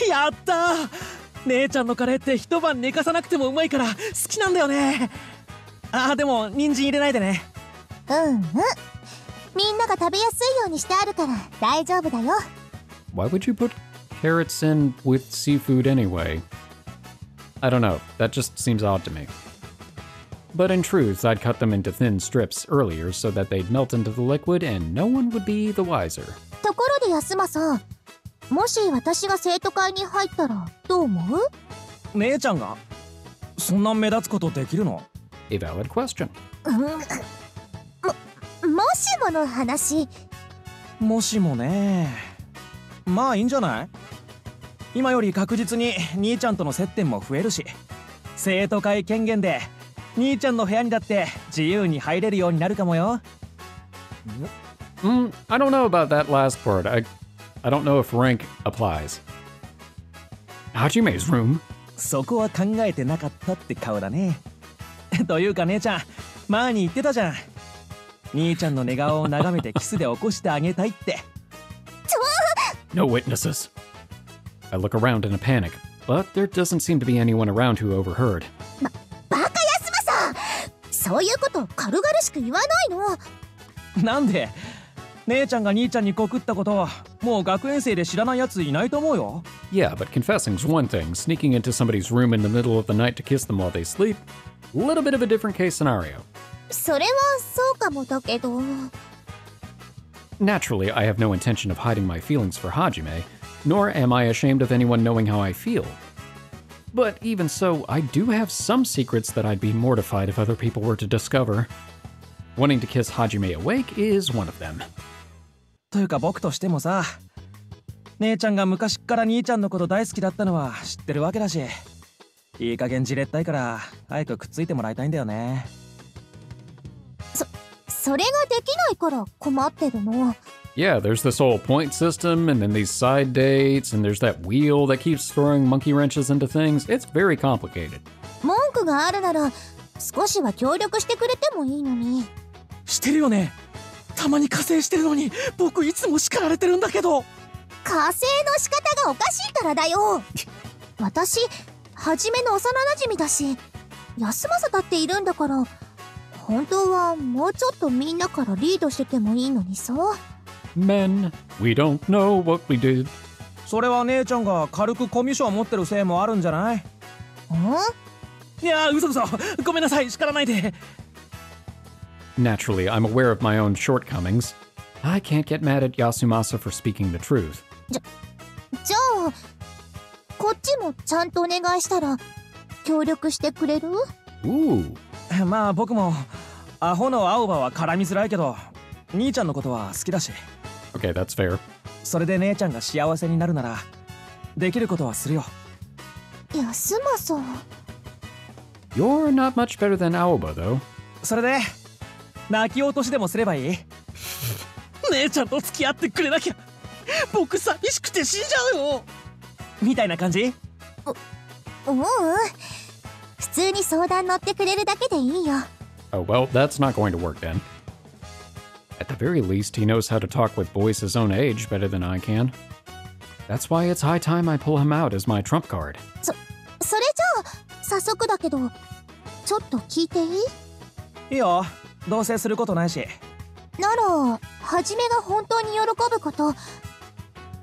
やったー。姉ちゃんのカレーって一晩寝かさなくてもうまいから好きなんだよね。あー、でも人参入れないでね。みんなが食べやすいようにしてあるから大丈夫だよ。 Why would you put carrots in with seafood anyway? I don't know, that just seems odd to me. But in truth, I'd cut them into thin strips earlier so that they'd melt into the liquid and no one would be the wiser. ところで安間さん、もし私が生徒会に入ったらどう思う？姉ちゃんがそんな目立つことできるの？ A valid question. もしもの話。もしもね。まあいいんじゃない？今より確実に兄ちゃんとの接点も増えるし、生徒会権限で兄ちゃんの部屋にだって自由に入れるようになるかもよ。I don't know about that last part. I don't know if rank applies. Hajime's room? そこは考えてなかったって顔だね。というか姉ちゃん、前に言ってたじゃん。兄ちゃんの寝顔を眺めてキスで起こしてあげたいって。No witnesses. I look around in a panic, but there doesn't seem to be anyone around who overheard. バカヤスマさん、そういうこと軽々しく言わないの。なんで姉ちゃんが兄ちゃんに告ったことはもう学園生で知らないやついないと思うよ。 Yeah, but confessing's one thing. Sneaking into somebody's room in the middle of the night to kiss them while they sleep? A little bit of a different case scenario. それはそうかもだけど。Naturally, I have no intention of hiding my feelings for Hajime, nor am I ashamed of anyone knowing how I feel. But even so, I do have some secrets that I'd be mortified if other people were to discover. Wanting to kiss Hajime awake is one of them. というか僕としてもさ、姉ちゃんが昔っから兄ちゃんのこと大好きだったのは知ってるわけだし、いい加減じれったいから早くくっついてもらいたいんだよね。それができないから困ってるの。Yeah, there's this whole point system, and then these side dates, and there's that wheel that keeps throwing monkey wrenches into things. It's very complicated. 文句があるなら少しは協力してくれてもいいのに。してるよね。たまに加勢してるのに僕いつも叱られてるんだけど。加勢の仕方がおかしいからだよ。私はじめの幼馴染だし、安政だっているんだから、本当はもうちょっとみんなからリードしててもいいのにさ。Men, we don't know what we did. それは姉ちゃんが軽くコミュ障持ってるせいもあるんじゃない？いや嘘ごめんなさい、叱らないで。Naturally, I'm aware of my own shortcomings. I can't get mad at Yasumasa for speaking the truth. じゃあこっちもちゃんとお願いしたら協力してくれる？ Ooh. まあ僕もアホの青葉は絡みづらいけど、兄ちゃんのことは好きだし。Okay, that's fair. それで姉ちゃんが幸せになるならできることはするよ。安政。You're not much better than Aoba, though. それで泣き落としでもすればいい？姉ちゃんと付き合ってくれなきゃ僕寂しくて死んじゃうよみたいな感じ？普通に相談乗ってくれるだけでいいよ。Oh, well, that's not going to work then. At the very least, he knows how to talk with boys his own age better than I can. That's why it's high time I pull him out as my trump card. それじゃあ早速だけどちょっと聞いていい？いいよ、同棲することないし。ならはじめが本当に喜ぶこと、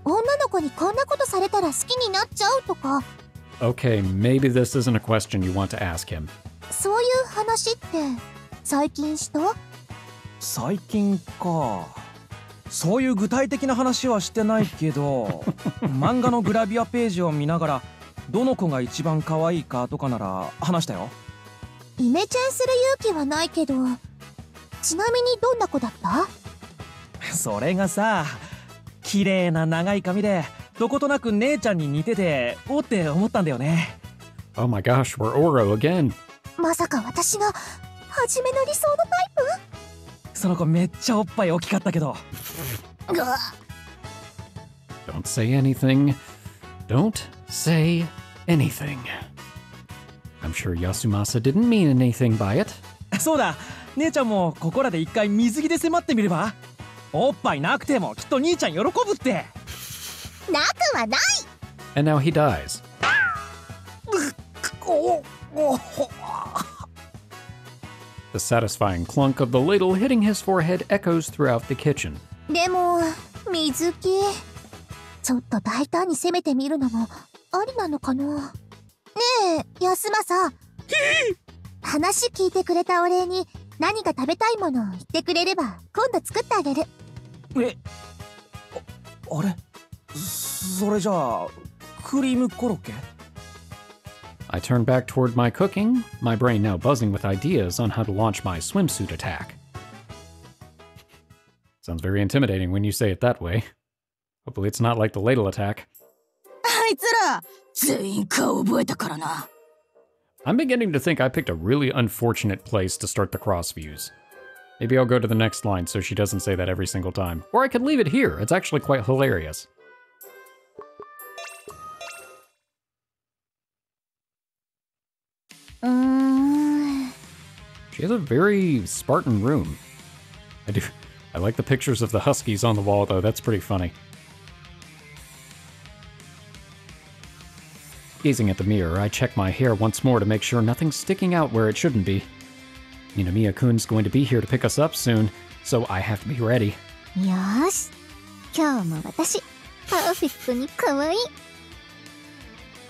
女の子にこんなことされたら好きになっちゃうとか。 Okay, maybe this isn't a question you want to ask him. そういう話って最近した？最近か。そういう具体的な話はしてないけど漫画のグラビアページを見ながらどの子が一番可愛いかとかなら話したよ。イメチェンする勇気はないけど、ちなみにどんな子だった？それがさ、綺麗な長い髪でどことなく姉ちゃんに似てておって思ったんだよね。 Oh my gosh, we're Oro again. まさか私がはじめの理想のタイその子めっちゃおっぱい大きかったけど。プ？ Don't say anything. Don't say anything. I'm sure Yasumasa didn't mean anything by it. そうだ、姉ちゃんもここらで一回水着で迫ってみれば？おっぱいなくてもきっと兄ちゃん喜ぶって。なくはない。 And now he dies. The satisfying clunk of the ladle hitting his forehead echoes throughout the kitchen. でも水着ちょっと大胆に攻めてみるのもありなのかな。ねえ安政、話聞いてくれたお礼に何か食べたいものを言ってくれれば今度作ってあげる。あれ、それじゃあクリームコロッケ？ I turn back toward my cooking, my brain now buzzing with ideas on how to launch my swimsuit attack. Sounds very intimidating when you say it that way. Hopefully it's not like the ladle attack. あいつら全員顔覚えたからな。 I'm beginning to think I picked a really unfortunate place to start the cross views. Maybe I'll go to the next line so she doesn't say that every single time. Or I could leave it here, it's actually quite hilarious. She has a very Spartan room. I like the pictures of the huskies on the wall, though. That's pretty funny. Gazing at the mirror, I check my hair once more to make sure nothing's sticking out where it shouldn't be. Ninomiya-kun's going to be here to pick us up soon, so I have to be ready. よーし、今日も私、パーフェクトに可愛い。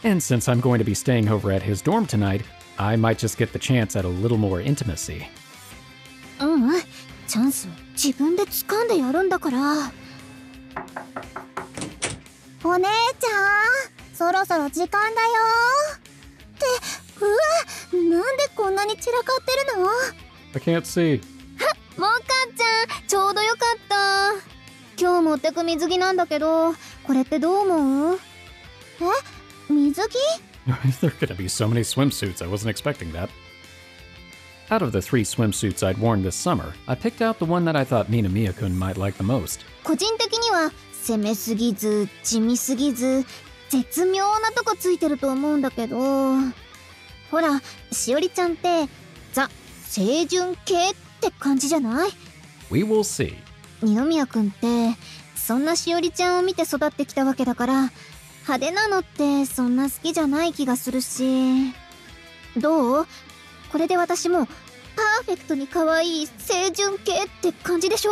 And since I'm going to be staying over at his dorm tonight, I might just get the chance at a little more intimacy. チャンスを自分で掴んでやるんだから。お姉ちゃん、そろそろ時間だよ。って、なんでこんなに散らかってるの？ I can't see. モカちゃん、ちょうどよかった。今日持ってく水着なんだけど、これってどう思う？水着？ There are gonna be so many swimsuits, I wasn't expecting that. Out of the 3 swimsuits I'd worn this summer, I picked out the one that I thought Ninomiya-kun might like the most. 個人的には攻めすぎず地味すぎず絶妙なとこついてると思うんだけど、ほらしおりちゃんってザ清純系って感じじゃない？ We will see. 二宮くんってそんなしおりちゃんを見て育ってきたわけだから、派手なのってそんな好きじゃない気がするし。どう？これで私もパーフェクトに可愛い清純系って感じでしょ？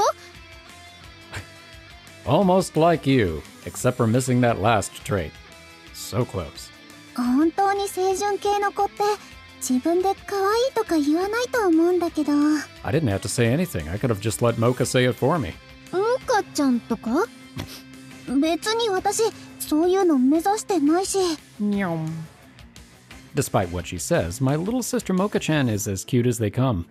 Almost like you, except for missing that last trait. So close. 本当に清純系の子って自分で可愛いとか言わないと思うんだけど。 I didn't have to say anything. I could have just let Mocha say it for me. モカちゃんとか？別に私そういうの目指してないし。Despite what she says, my little sister Mocha-chan is as cute as they come.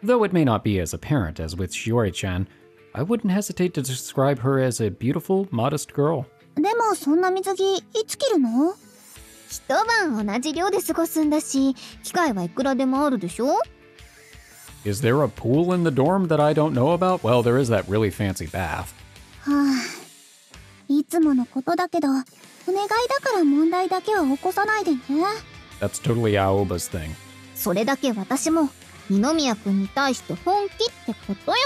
Though it may not be as apparent as with Shiori-chan, I wouldn't hesitate to describe her as a beautiful, modest girl. でもそんな水着いつ着るの？一晩同じ寮で過ごすんだし、機会はいくらでもあるでしょ？ Is there a pool in the dorm that I don't know about? Well, there is that really fancy bath. いつものことだけど、お願いだから問題だけは起こさないでね。 That's totally Aoba's thing. それだけ私も二宮くんに対して本気ってことよ。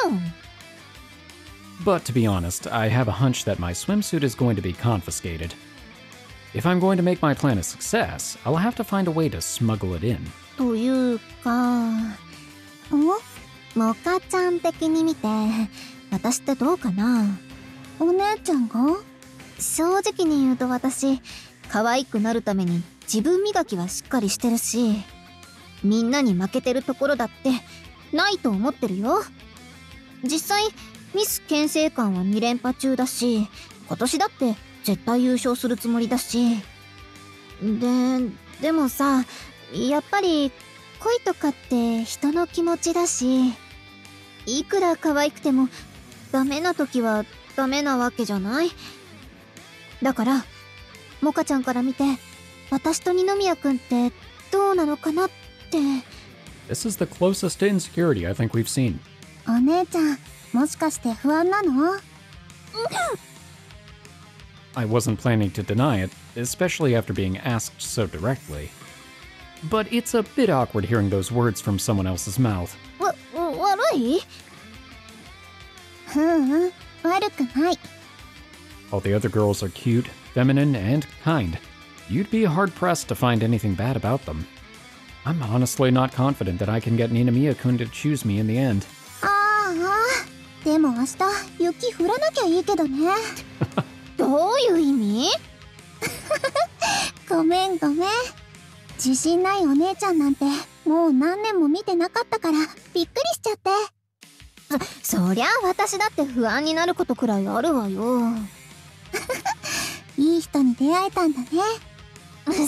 But to be honest, I have a hunch that my swimsuit is going to be confiscated. If I'm going to make my plan a success, I'll have to find a way to smuggle it in. というか、モカちゃん的に見て、私ってどうかな？お姉ちゃんが？正直に言うと私、可愛くなるために自分磨きはしっかりしてるし、みんなに負けてるところだってないと思ってるよ。実際、ミス県政官は2連覇中だし、今年だって絶対優勝するつもりだし。でもさ、やっぱり恋とかって人の気持ちだし、いくら可愛くてもダメな時はダメなわけじゃない？だから、モカちゃんから見て、私と二宮くんってどうなのかなって。 This is the closest to insecurity I think we've seen. お姉ちゃん、もしかして不安なの？ I wasn't planning to deny it, especially after being asked so directly. But it's a bit awkward hearing those words from someone else's mouth. 悪い？悪くない。 All the other girls are cute, feminine, and kind. You'd be hard-pressed to find anything bad about them. I'm honestly not confident that I can get Ninomiya-kun to choose me in the end. でも明日雪降らなきゃいいけどね。どういう意味？ごめん。自信ないお姉ちゃんなんてもう何年も見てなかったからびっくりしちゃって。そりゃ私だって不安になることくらいあるわよ。いい人に出会えたんだね。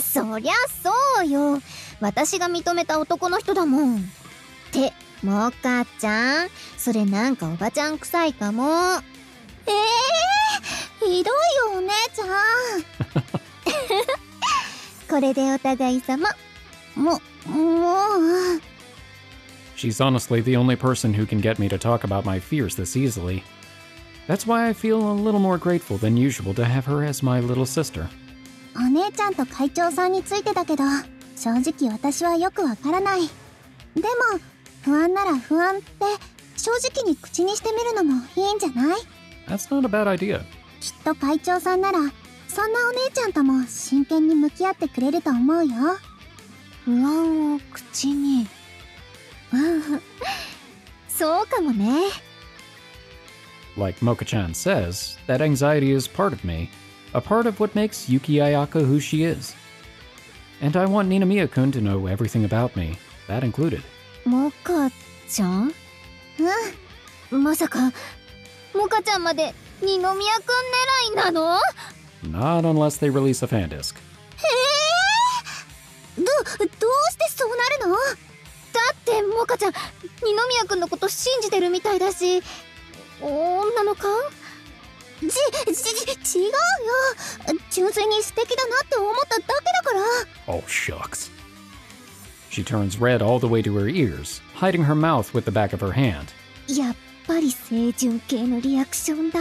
そりゃそうよ。私が認めた男の人だもん。ってモカちゃん、それなんかおばちゃん臭いかも。ひどいよお姉ちゃん。これでお互い様。もう。She's honestly the only person who can get me to talk about my fears this easily. That's why I feel a little more grateful than usual to have her as my little sister. お姉ちゃんと会長さんについてだけど、正直私はよくわからない。でも、不安なら不安って正直に口にしてみるのもいいんじゃない？ That's not a bad idea. きっと会長さんならそんなお姉ちゃんとも真剣に向き合ってくれると思うよ。不安を口に。そうかもね。Like Mocha-chan says, that anxiety is part of me, a part of what makes Yuki Ayaka who she is. And I want Ninomiya-kun to know everything about me, that included. モカちゃん？まさか、モカちゃんまで二宮くん狙いなの？ Not unless they release a fan disc. どうしてそうなるの？だってモカちゃん、二宮くんのこと信じてるみたいだし、女の顔？違うよ。純粋に素敵だなって思っただけだから。Oh, shucks. She turns red all the way to her ears, hiding her mouth with the back of her hand. やっぱり清純系のリアクションだ。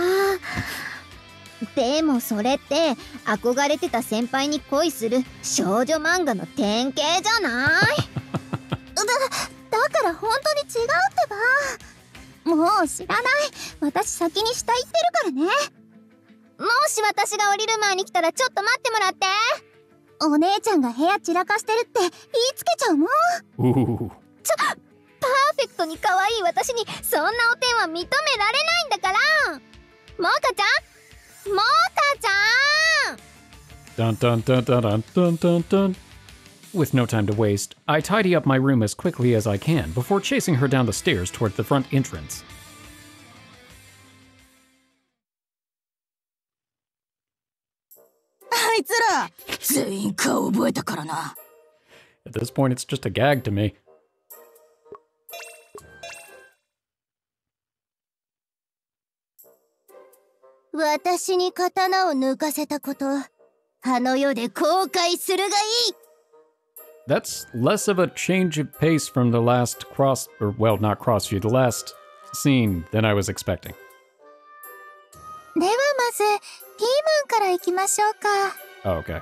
でもそれって憧れてた先輩に恋する少女漫画の典型じゃないだから本当に違うってば。もう知らない。私先に下行ってるからね。もし私が降りる前に来たらちょっと待ってもらって。お姉ちゃんが部屋散らかしてるって言いつけちゃうもん。Ooh. パーフェクトに可愛い私にそんなお点は認められないんだから。モカちゃん、モカちゃん。 Dun dun dun dun dun dun dun. With no time to waste, I tidy up my room as quickly as I can before chasing her down the stairs toward the front entrance. あいつら全員顔覚えたからな。 At this point, it's just a gag to me. 私に刀を抜かせたこと、あの世で後悔するがいい。 That's less of a change of pace from the last not cross view, the last scene than I was expecting. ではまずピーマンからいきましょうか。 Oh, okay.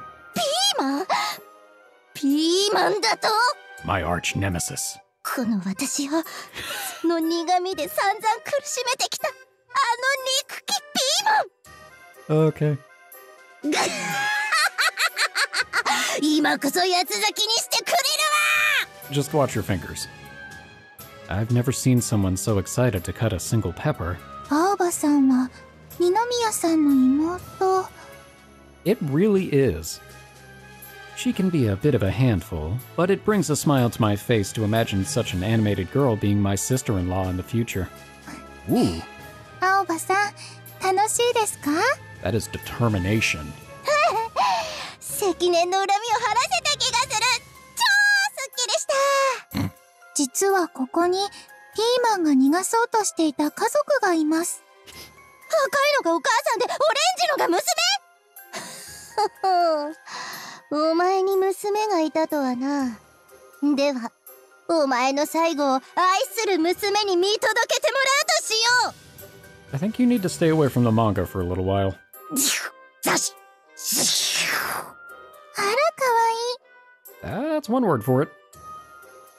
ピーマンだと？ My arch nemesis. この私をその苦味で散々苦しめてきたあの憎きピーマン。 Okay. 今こそ八つ咲きにしてくれるわ。 Just watch your fingers. I've never seen someone so excited to cut a single pepper. 青葉さんは二宮さんの妹。 It really is. She can be a bit of a handful, but it brings a smile to my face to imagine such an animated girl being my sister-in-law in the future. Ooh, 青葉さん、楽しいですか？ that is determination. 積年の恨みを晴らせた気がする。超スッキリした。実はここにピーマンが逃がそうとしていた家族がいます。赤いのがお母さんでオレンジのが娘。お前に娘がいたとはな。ではお前の最後を愛する娘に見届けてもらうとしよう。 I think you need to stay away from the manga for a little while. ザシあら、かわいい。 That's one word for it.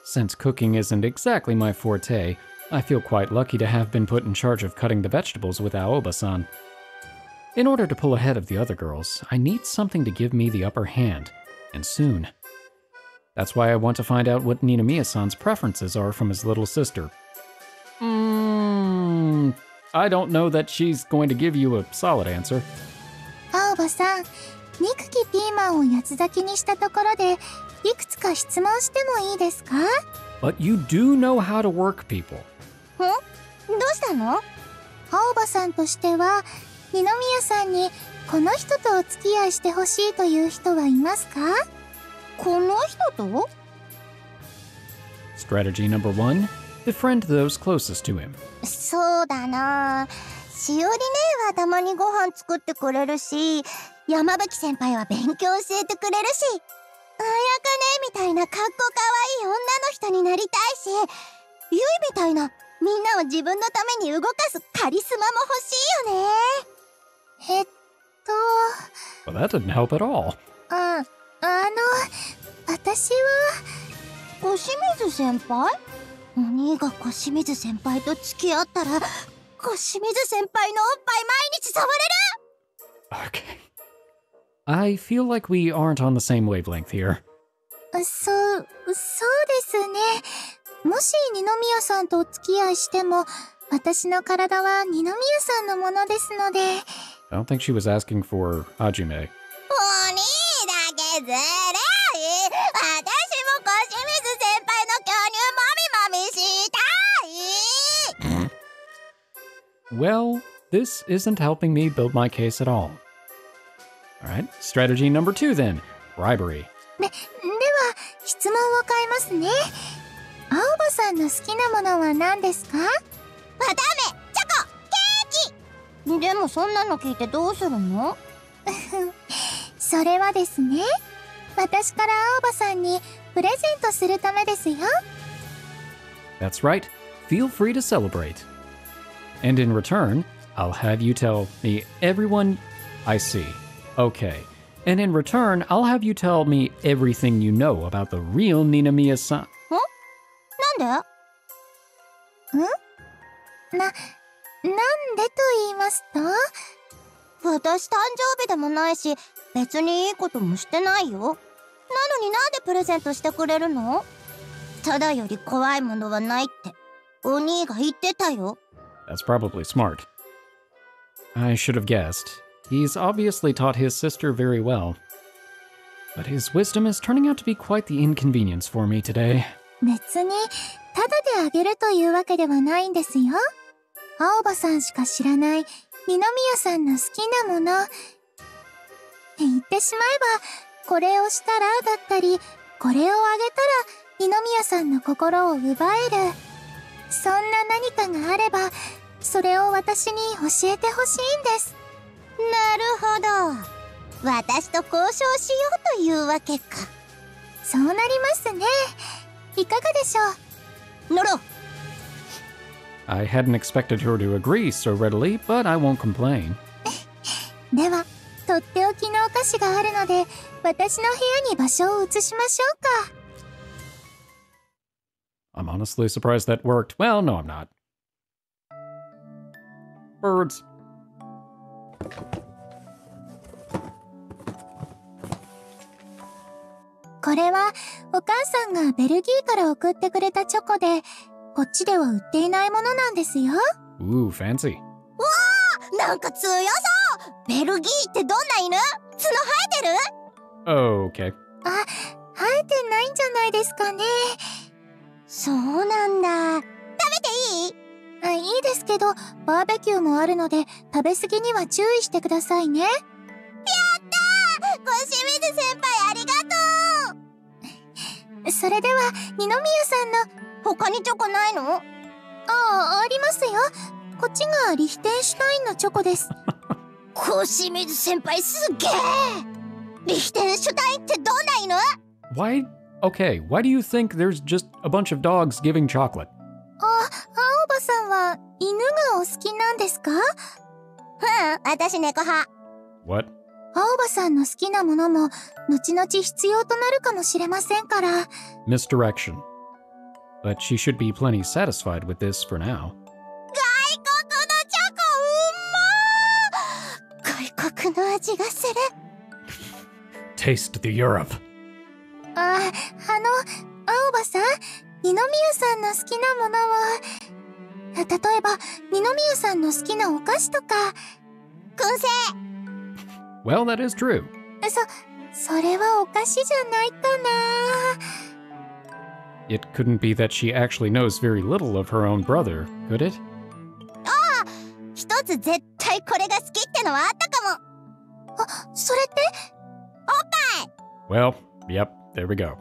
Since cooking isn't exactly my forte, I feel quite lucky to have been put in charge of cutting the vegetables with Aoba-san. In order to pull ahead of the other girls, I need something to give me the upper hand, and soon. That's why I want to find out what Ninomiya-san's preferences are from his little sister. I don't know that she's going to give you a solid answer. 青葉さん、憎きピーマンを八つ咲きにしたところで、いくつか質問してもいいですか？ But you do know how to work people. どうしたの？青葉さんとしては、二宮さんにこの人とお付き合いしてほしいという人はいますか？この人と？ Strategy number 1, befriend those closest to him. そうだな。しおり姉はたまにご飯作ってくれるし、山吹先輩は勉強教えてくれるし、あやかねみたいなかっこかわいい女の人になりたいし、ゆいみたいなみんなを自分のために動かすカリスマも欲しいよね。Well, that didn't help at all. 私は小清水先輩？お兄が小清水先輩と付き合ったら、小清水先輩のおっぱい毎日触れる。 Okay. I feel like we aren't on the same wavelength here. そうですね。もし二宮さんとお付き合いしても、私の体は二宮さんのものですので。I don't think she was asking for Hajime. お兄だけずるい。私も小清水先輩の巨乳もみもみしたい。Well, this isn't helping me build my case at all. Alright, strategy number 2 then. Bribery. では、質問を変えますね。青葉さんの好きなものは何ですか？わ、ダメ！チョコ！ケーキ！でもそんなの聞いてどうするの？それはですね、私から青葉さんにプレゼントするためですよ。That's right. Feel free to celebrate. And in return, I'll have you tell me everyone I see. Okay. And in return, I'll have you tell me everything you know about the real Ninamiya-san. なんで？なんでと言いますと？私誕生日でもないし、別にいいこともしてないよ。なのになんでプレゼントしてくれるの？ただより怖いものはないってお兄が言ってたよ。That's probably smart. I should have guessed. He's obviously taught his sister very well. But his wisdom is turning out to be quite the inconvenience for me today. 別にただであげるというわけではないんですよ。青葉さんしか知らない二宮さんの好きなもの。言ってしまえば、これをしたらだったり、これをあげたら二宮さんの心を奪える。そんな何かがあれば、それを私に教えてほしいんです。なるほど。私と交渉しようというわけか。そうなりますね。いかがでしょう？乗ろう。I hadn't expected her to agree so readily, but I won't complain. では、とっておきのお菓子があるので、私の部屋に場所を移しましょうか。I'm honestly surprised that worked. Well, no, I'm not. Birds. これはお母さんがベルギーから送ってくれたチョコで、こっちでは売っていないものなんですよ。Ooh, fancy. わあ、なんか強そう。ベルギーってどんな犬？角生えてる？ Okay. あ、生えてないんじゃないですかね。そうなんだ。食べていい？あ、いいですけど、バーベキューもあるので、食べ過ぎには注意してくださいね。やったー！小清水先輩ありがとう。それでは、二宮さんの、他にチョコないの？ありますよ。こっちがリヒテンシュタインのチョコです。小清水先輩すげー！リヒテンシュタインってどんな犬？ Okay, why do you think there's just a bunch of dogs giving chocolate? 青葉さんは犬がお好きなんですか？私猫派。What? 青葉さんの好きなものも後々必要となるかもしれませんから。Misdirection. But she should be plenty satisfied with this for now. 外国の味がする。Taste the Europe. 青葉さん、二宮さんの好きなものは、例えば二宮さんの好きなお菓子とか。燻製。Well, that is true. それはお菓子じゃないかな。 It couldn't be that she actually knows very little of her own brother, could it? 一つ絶対これが好きってのはあったかも。それって？おっぱい。 Well, yep, there we go.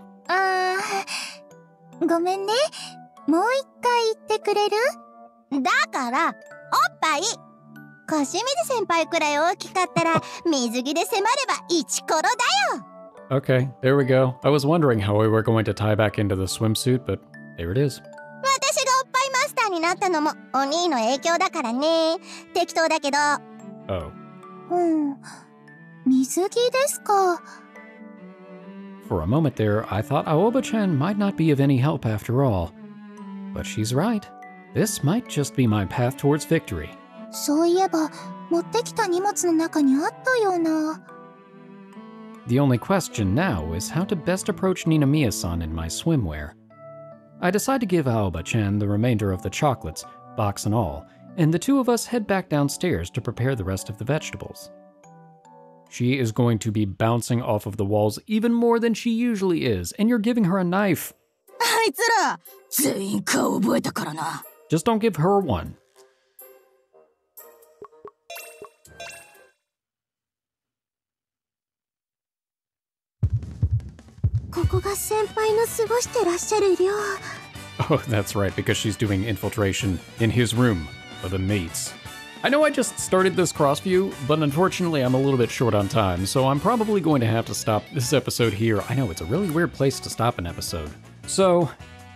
ごめんね。もう一回言ってくれる？だから、おっぱい。小清水先輩くらい大きかったら、水着で迫ればイチコロだよ。 Okay, there we go. I was wondering how we were going to tie back into the swimsuit, but there it is. 私がおっぱいマスターになったのもお兄の影響だからね。適当だけど。Oh. 水着ですか。 For a moment there, I thought Aoba-chan might not be of any help after all. But she's right. This might just be my path towards victory. そういえば、持ってきた荷物の中にあったような。The only question now is how to best approach Ninamiya-san in my swimwear. I decide to give Aoba-chan the remainder of the chocolates, box and all, and the two of us head back downstairs to prepare the rest of the vegetables. She is going to be bouncing off of the walls even more than she usually is, and you're giving her a knife. あいつら全員顔覚えたからな。 Just don't give her one. Oh, that's right, because she's doing infiltration in his room for the mates. I know I just started this cross-view, but unfortunately I'm a little bit short on time, so I'm probably going to have to stop this episode here. I know, it's a really weird place to stop an episode. So,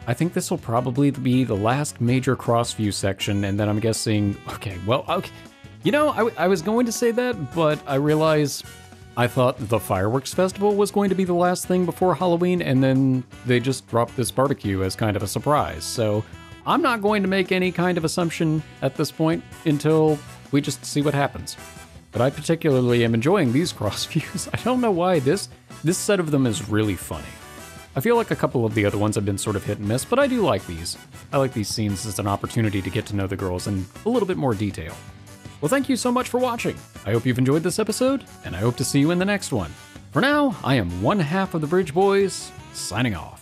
I think this will probably be the last major cross-view section, and then I'm guessing, okay. You know, I was going to say that, but I realized I thought the fireworks festival was going to be the last thing before Halloween, and then they just dropped this barbecue as kind of a surprise. So I'm not going to make any kind of assumption at this point until we just see what happens. But I particularly am enjoying these cross views. I don't know why. This set of them is really funny. I feel like a couple of the other ones have been sort of hit and miss, but I do like these. I like these scenes as an opportunity to get to know the girls in a little bit more detail. Well, thank you so much for watching. I hope you've enjoyed this episode, and I hope to see you in the next one. For now, I am one half of the Bridge Boys, signing off.